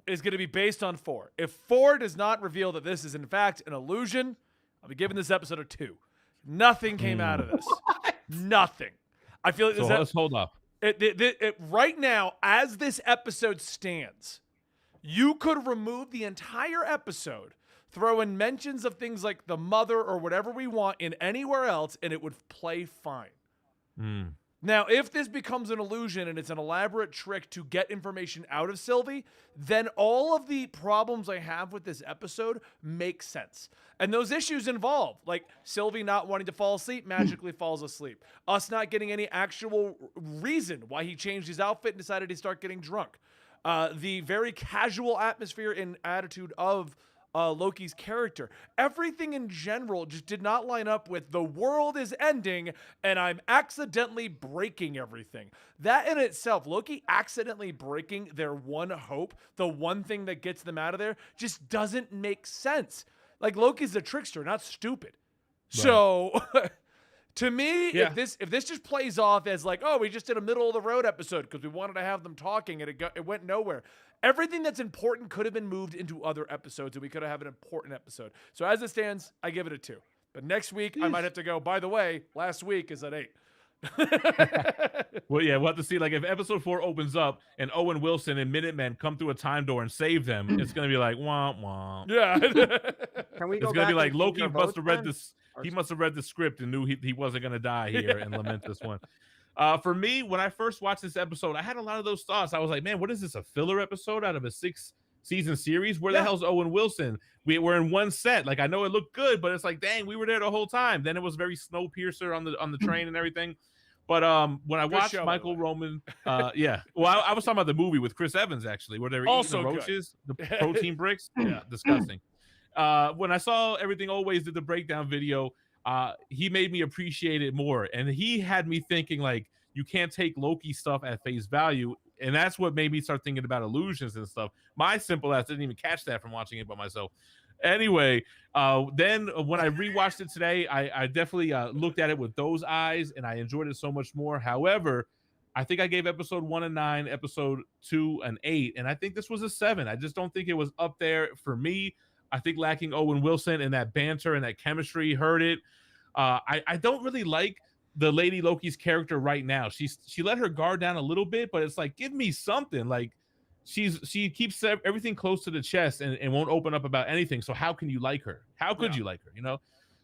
is going to be based on 4. If 4 does not reveal that this is in fact an illusion, I'll be giving this episode a 2. Nothing came out of this. Nothing. I feel like So let's hold up. Right now, as this episode stands, you could remove the entire episode, throw in mentions of things like the mother or whatever we want in anywhere else, and it would play fine. Now, if this becomes an illusion and it's an elaborate trick to get information out of Sylvie, then all of the problems I have with this episode make sense. And those issues involve, like Sylvie not wanting to fall asleep, magically falls asleep. Us not getting any actual reason why he changed his outfit and decided to start getting drunk. The very casual atmosphere and attitude of Loki's character. Everything in general just did not line up with the world is ending and I'm accidentally breaking everything. That in itself, Loki accidentally breaking their one hope, the one thing that gets them out of there, just doesn't make sense. Like, Loki's a trickster, not stupid. Right. So to me, if this just plays off as like, oh, we just did a middle of the road episode because we wanted to have them talking and it went nowhere. Everything that's important could have been moved into other episodes and we could have an important episode. So as it stands, I give it a 2. But next week, I might have to go, by the way, last week is at 8. Well, yeah, we'll have to see. Like, if episode 4 opens up and Owen Wilson and Minutemen come through a time door and save them, it's gonna be like womp womp. Yeah. Can we go It's gonna back be like and Loki change our must votes have read then? this. He must have read the script and knew he wasn't gonna die here and lament this one. For me, when I first watched this episode, I had a lot of those thoughts. I was like, man, what is this? A filler episode out of a 6-season series? Where the hell's Owen Wilson? We're in one set. Like, I know it looked good, but it's like, dang, we were there the whole time. Then it was very Snowpiercer on the train and everything. But when I watched Michael Roman, yeah. Well, I was talking about the movie with Chris Evans, actually, where they were eating the roaches, the protein bricks. Yeah, disgusting. When I saw Everything Always did the breakdown video, he made me appreciate it more. And he had me thinking, like, you can't take Loki stuff at face value. And that's what made me start thinking about illusions and stuff. My simple ass didn't even catch that from watching it by myself. Anyway, then when I rewatched it today, I definitely looked at it with those eyes and I enjoyed it so much more. However, I think I gave episode 1 a 9, episode 2 an 8, and I think this was a 7. I just don't think it was up there for me. I think lacking Owen Wilson and that banter and that chemistry hurt it. I don't really like the Lady Loki's character right now. She let her guard down a little bit, but it's like, give me something. Like, she keeps everything close to the chest and won't open up about anything. So how can you like her? How could you like her? You know?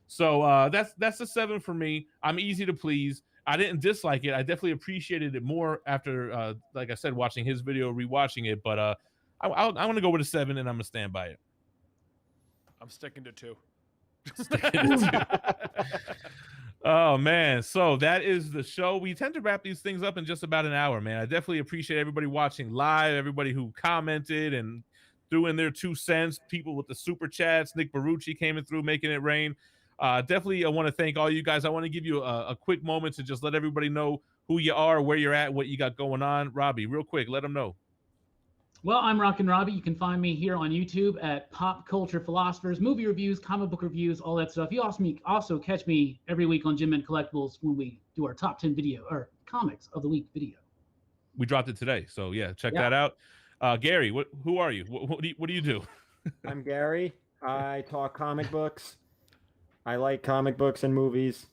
So that's a 7 for me. I'm easy to please. I didn't dislike it. I definitely appreciated it more after, like I said, watching his video, rewatching it. But I want to go with a 7, and I'm gonna stand by it. I'm sticking to 2. Oh man, so that is the show. We tend to wrap these things up in just about an hour, man. I definitely appreciate everybody watching live, everybody who commented and threw in their 2 cents, people with the super chats. Nick Barucci came in through, making it rain. Definitely, I want to thank all you guys. I want to give you a quick moment to just let everybody know who you are, where you're at, what you got going on. Robbie, real quick, let them know. Well, I'm Rockin' Robbie. You can find me here on YouTube at Pop Culture Philosophers, movie reviews, comic book reviews, all that stuff. You also catch me every week on Jim and Collectibles when we do our top 10 video or comics of the week video. We dropped it today, so yeah, check that out. Gary, who are you? What do you do? I'm Gary. I talk comic books. I like comic books and movies.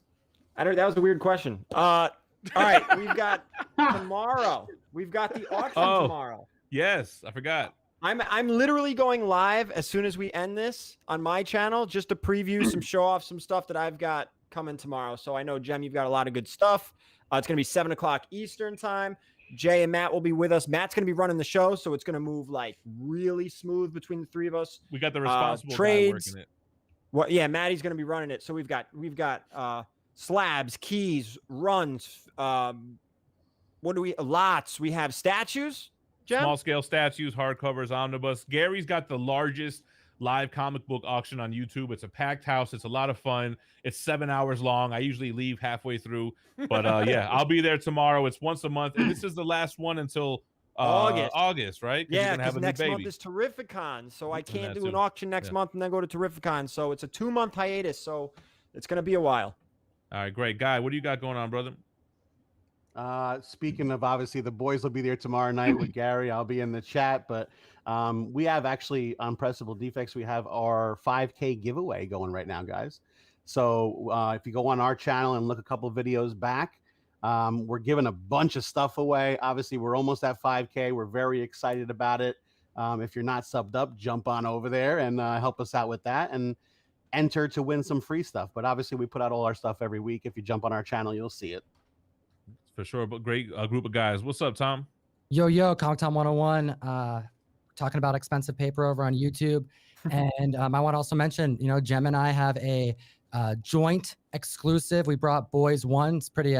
That was a weird question. All right, we've got tomorrow. We've got the auction tomorrow. Yes, I forgot. I'm literally going live as soon as we end this on my channel just to preview show off some stuff that I've got coming tomorrow. So I know, Jem, you've got a lot of good stuff. It's going to be 7 o'clock Eastern time. Jay and Matt will be with us. Matt's going to be running the show, so it's going to move like really smooth between the 3 of us. We got the responsible trades. guy working it. Well, yeah, Maddie's going to be running it. So we've got slabs, keys, runs. Lots. We have statues. Jem? Small scale statues, hardcovers, omnibus. Gary's got the largest live comic book auction on YouTube. It's a packed house. It's a lot of fun. It's 7 hours long. I usually leave halfway through, but yeah, I'll be there tomorrow. It's once a month, and this is the last one until August, right? Yeah, because next month is Terrificon, so I can't do an auction next month and then go to Terrificon. So it's a 2-month hiatus, so it's going to be a while. All right, great. Guy, what do you got going on, brother? Speaking of, obviously the boys will be there tomorrow night with Gary. I'll be in the chat, but we have actually on Pressable Defects, we have our 5K giveaway going right now, guys. So if you go on our channel and look a couple videos back, we're giving a bunch of stuff away. Obviously, we're almost at 5K. We're very excited about it. If you're not subbed up, jump on over there and help us out with that and enter to win some free stuff. But obviously, we put out all our stuff every week. If you jump on our channel, you'll see it. For sure, but great group of guys. What's up, Tom? Yo, Comic Tom 101, talking about expensive paper over on YouTube. And I want to also mention, Jem and I have a joint exclusive. We brought Boys One. It's pretty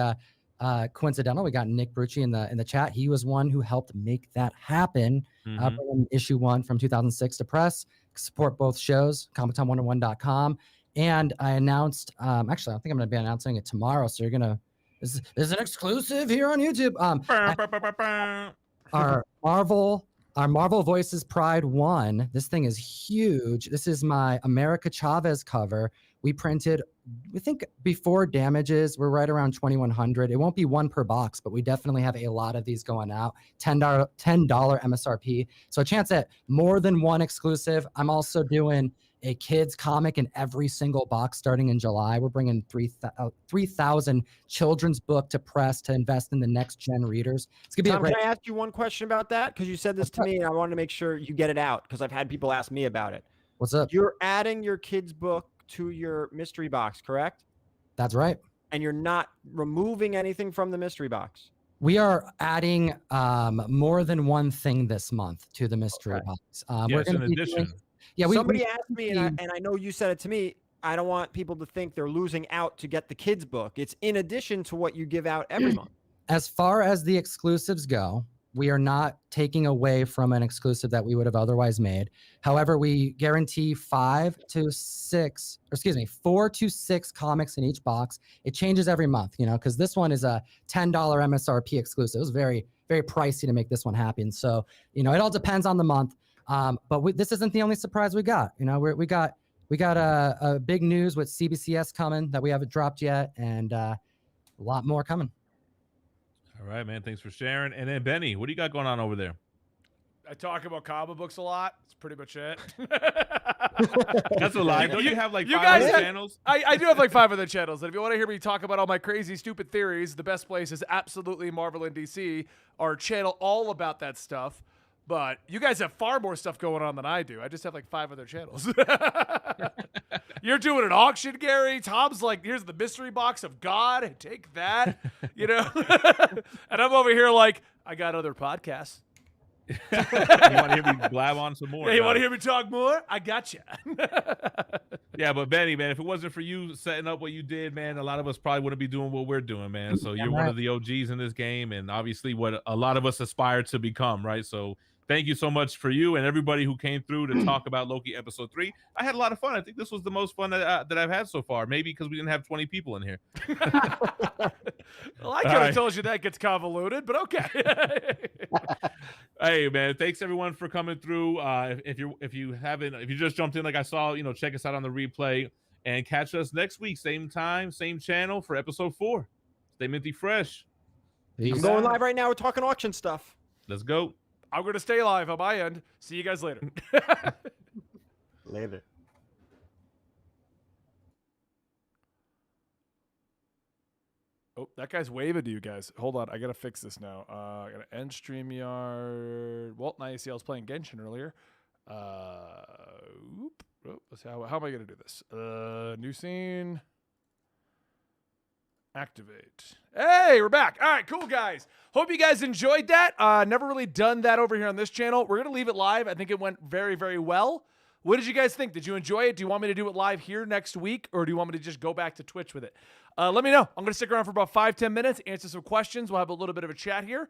coincidental. We got Nick Brucci in the chat. He was one who helped make that happen. Bring issue 1 from 2006 to press. Support both shows, ComicTom101.com. And I announced, actually, I think I'm going to be announcing it tomorrow. So you're going to, this is an exclusive here on YouTube. Our Marvel Voices Pride 1. This thing is huge. This is my America Chavez cover. We printed, we think before damages, we're right around 2,100. It won't be one per box, but we definitely have a lot of these going out. $10 MSRP. So a chance at more than one exclusive. I'm also doing a kids comic in every single box starting in July. We're bringing 3,000 children's book to press to invest in the next gen readers. It's gonna be Tom, can I ask you one question about that? Because you said this to me, and I wanted to make sure you get it out because I've had people ask me about it. What's up? You're adding your kids' book to your mystery box, correct? That's right. And you're not removing anything from the mystery box. We are adding more than one thing this month to the mystery box. Yes, in addition. Somebody asked me, and I know you said it to me, I don't want people to think they're losing out to get the kids' book. It's in addition to what you give out every month. As far as the exclusives go, we are not taking away from an exclusive that we would have otherwise made. However, we guarantee 4 to 6 comics in each box. It changes every month, because this one is a $10 MSRP exclusive. It was very, very pricey to make this one happen. So, it all depends on the month. But this isn't the only surprise we got. We got a big news with CBCS coming that we haven't dropped yet, and a lot more coming. All right, man. Thanks for sharing. And then Benny, what do you got going on over there? I talk about comic books a lot. That's pretty much it. That's a lie. Don't you have like 5 guys other channels? I do have like 5 other channels. And if you want to hear me talk about all my crazy, stupid theories, the best place is absolutely Marvel and DC, our channel all about that stuff. But you guys have far more stuff going on than I do. I just have like 5 other channels. You're doing an auction, Gary. Tom's like, here's the mystery box of God. Take that, And I'm over here like, I got other podcasts. You want to hear me blab on some more? Yeah, you want to hear me talk more? I got you. Yeah, but Benny, man, if it wasn't for you setting up what you did, man, a lot of us probably wouldn't be doing what we're doing, man. So you're one of the OGs in this game, and obviously what a lot of us aspire to become, right? So thank you so much for you and everybody who came through to talk about Loki episode 3. I had a lot of fun. I think this was the most fun that I've had so far. Maybe because we didn't have 20 people in here. Well, I could have told you that gets convoluted, but okay. Hey, man, thanks everyone for coming through. If you just jumped in like I saw, check us out on the replay and catch us next week, same time, same channel for episode 4. Stay minty fresh. I'm going live right now. We're talking auction stuff. Let's go. I'm going to stay live on my end. See you guys later. Later. Oh, that guy's waving to you guys. Hold on. I got to fix this now. I got to end StreamYard. Well, now you see I was playing Genshin earlier. Let's see, how am I going to do this? New scene. Activate. Hey, we're back. All right, cool, guys. Hope you guys enjoyed that. Never really done that over here on this channel. We're going to leave it live. I think it went very, very well. What did you guys think? Did you enjoy it? Do you want me to do it live here next week, or do you want me to just go back to Twitch with it? Let me know. I'm going to stick around for about 5-10 minutes, answer some questions. We'll have a little bit of a chat here.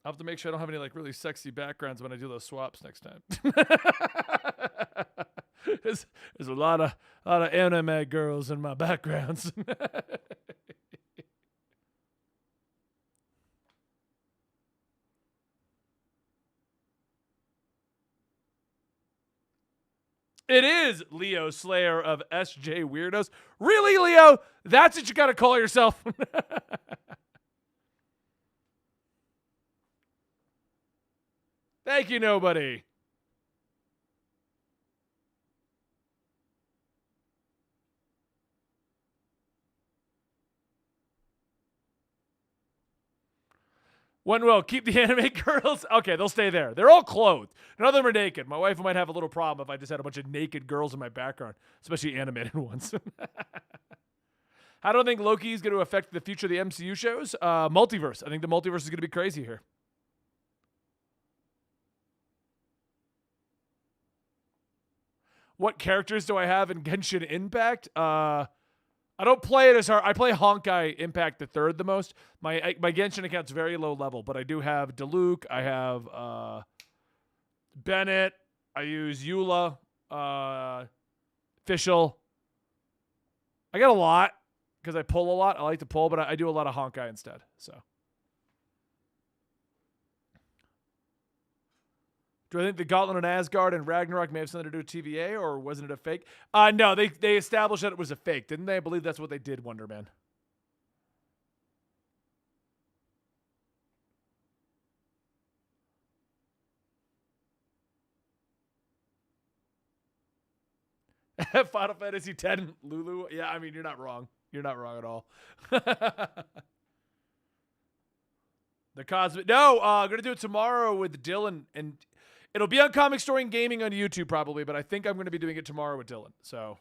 I'll have to make sure I don't have any like really sexy backgrounds when I do those swaps next time. There's a lot of anime girls in my backgrounds. It is Leo, Slayer of SJ Weirdos. Really, Leo? That's what you gotta call yourself. Thank you, nobody. One will keep the anime girls. Okay, they'll stay there. They're all clothed. None of them are naked. My wife might have a little problem if I just had a bunch of naked girls in my background, especially animated ones. I don't think Loki is going to affect the future of the MCU shows. Multiverse. I think the multiverse is going to be crazy here. What characters do I have in Genshin Impact? I don't play it as hard. I play Honkai Impact the third the most. My Genshin account's very low level, but I do have Diluc. I have Bennett. I use Eula. Fischl. I got a lot because I pull a lot. I like to pull, but I do a lot of Honkai instead. So, do I think the Gauntlet on Asgard and Ragnarok may have something to do with TVA, or wasn't it a fake? No, they established that it was a fake, didn't they? I believe that's what they did, Wonder Man. Final Fantasy X, Lulu. Yeah, I mean, you're not wrong. You're not wrong at all. The Cosmic. No, I'm going to do it tomorrow with Dylan, and it'll be on Comicstorian Gaming on YouTube probably, but I think I'm going to be doing it tomorrow with Dylan. So,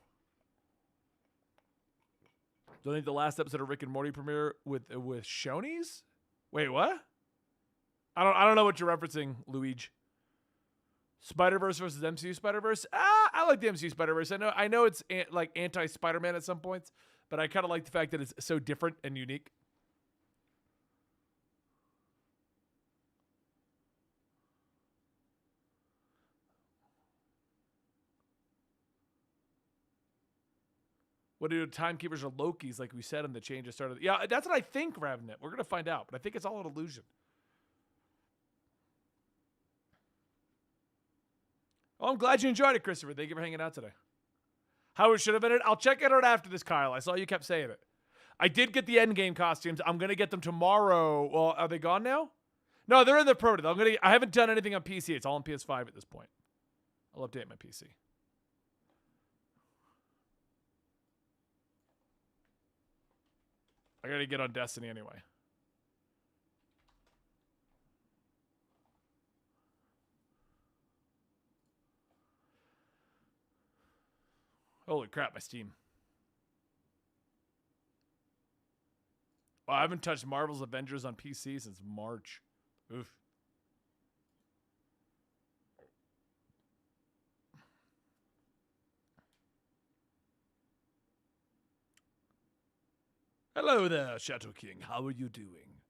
do I think the last episode of Rick and Morty premiere with Shoney's? Wait, what? I don't know what you're referencing, Luigi. Spider-Verse versus MCU Spider-Verse? I like the MCU Spider-Verse. I know it's like anti-Spider-Man at some points, but I kind of like the fact that it's so different and unique. What do timekeepers or Lokis, like we said in the change that started? Yeah, that's what I think, Ravnet. We're going to find out, but I think it's all an illusion. Oh, I'm glad you enjoyed it, Christopher. Thank you for hanging out today. How it should have been it? I'll check it out after this, Kyle. I saw you kept saying it. I did get the Endgame costumes. I'm going to get them tomorrow. Well, are they gone now? No, they're in the Pro. I haven't done anything on PC. It's all on PS5 at this point. I'll update my PC. I got to get on Destiny anyway. Holy crap, my Steam. Well, I haven't touched Marvel's Avengers on PC since March. Oof. Hello there, Shadow King. How are you doing?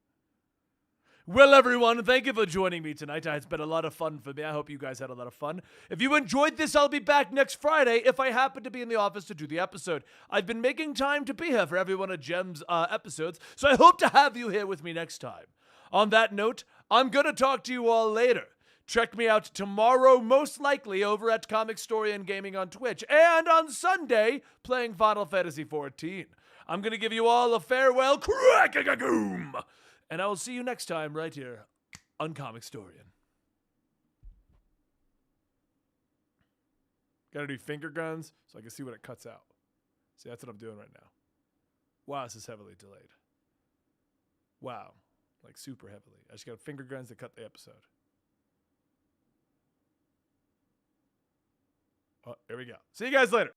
Well, everyone, thank you for joining me tonight. It's been a lot of fun for me. I hope you guys had a lot of fun. If you enjoyed this, I'll be back next Friday if I happen to be in the office to do the episode. I've been making time to be here for every one of Jem's episodes, so I hope to have you here with me next time. On that note, I'm going to talk to you all later. Check me out tomorrow, most likely, over at Comicstorian Gaming on Twitch, and on Sunday, playing Final Fantasy XIV. I'm going to give you all a farewell crack-a-goom, and I will see you next time right here on Comicstorian. Gotta do finger guns so I can see what it cuts out. See, that's what I'm doing right now. Wow, this is heavily delayed. Wow, like super heavily. I just got finger guns to cut the episode. Oh, here we go. See you guys later.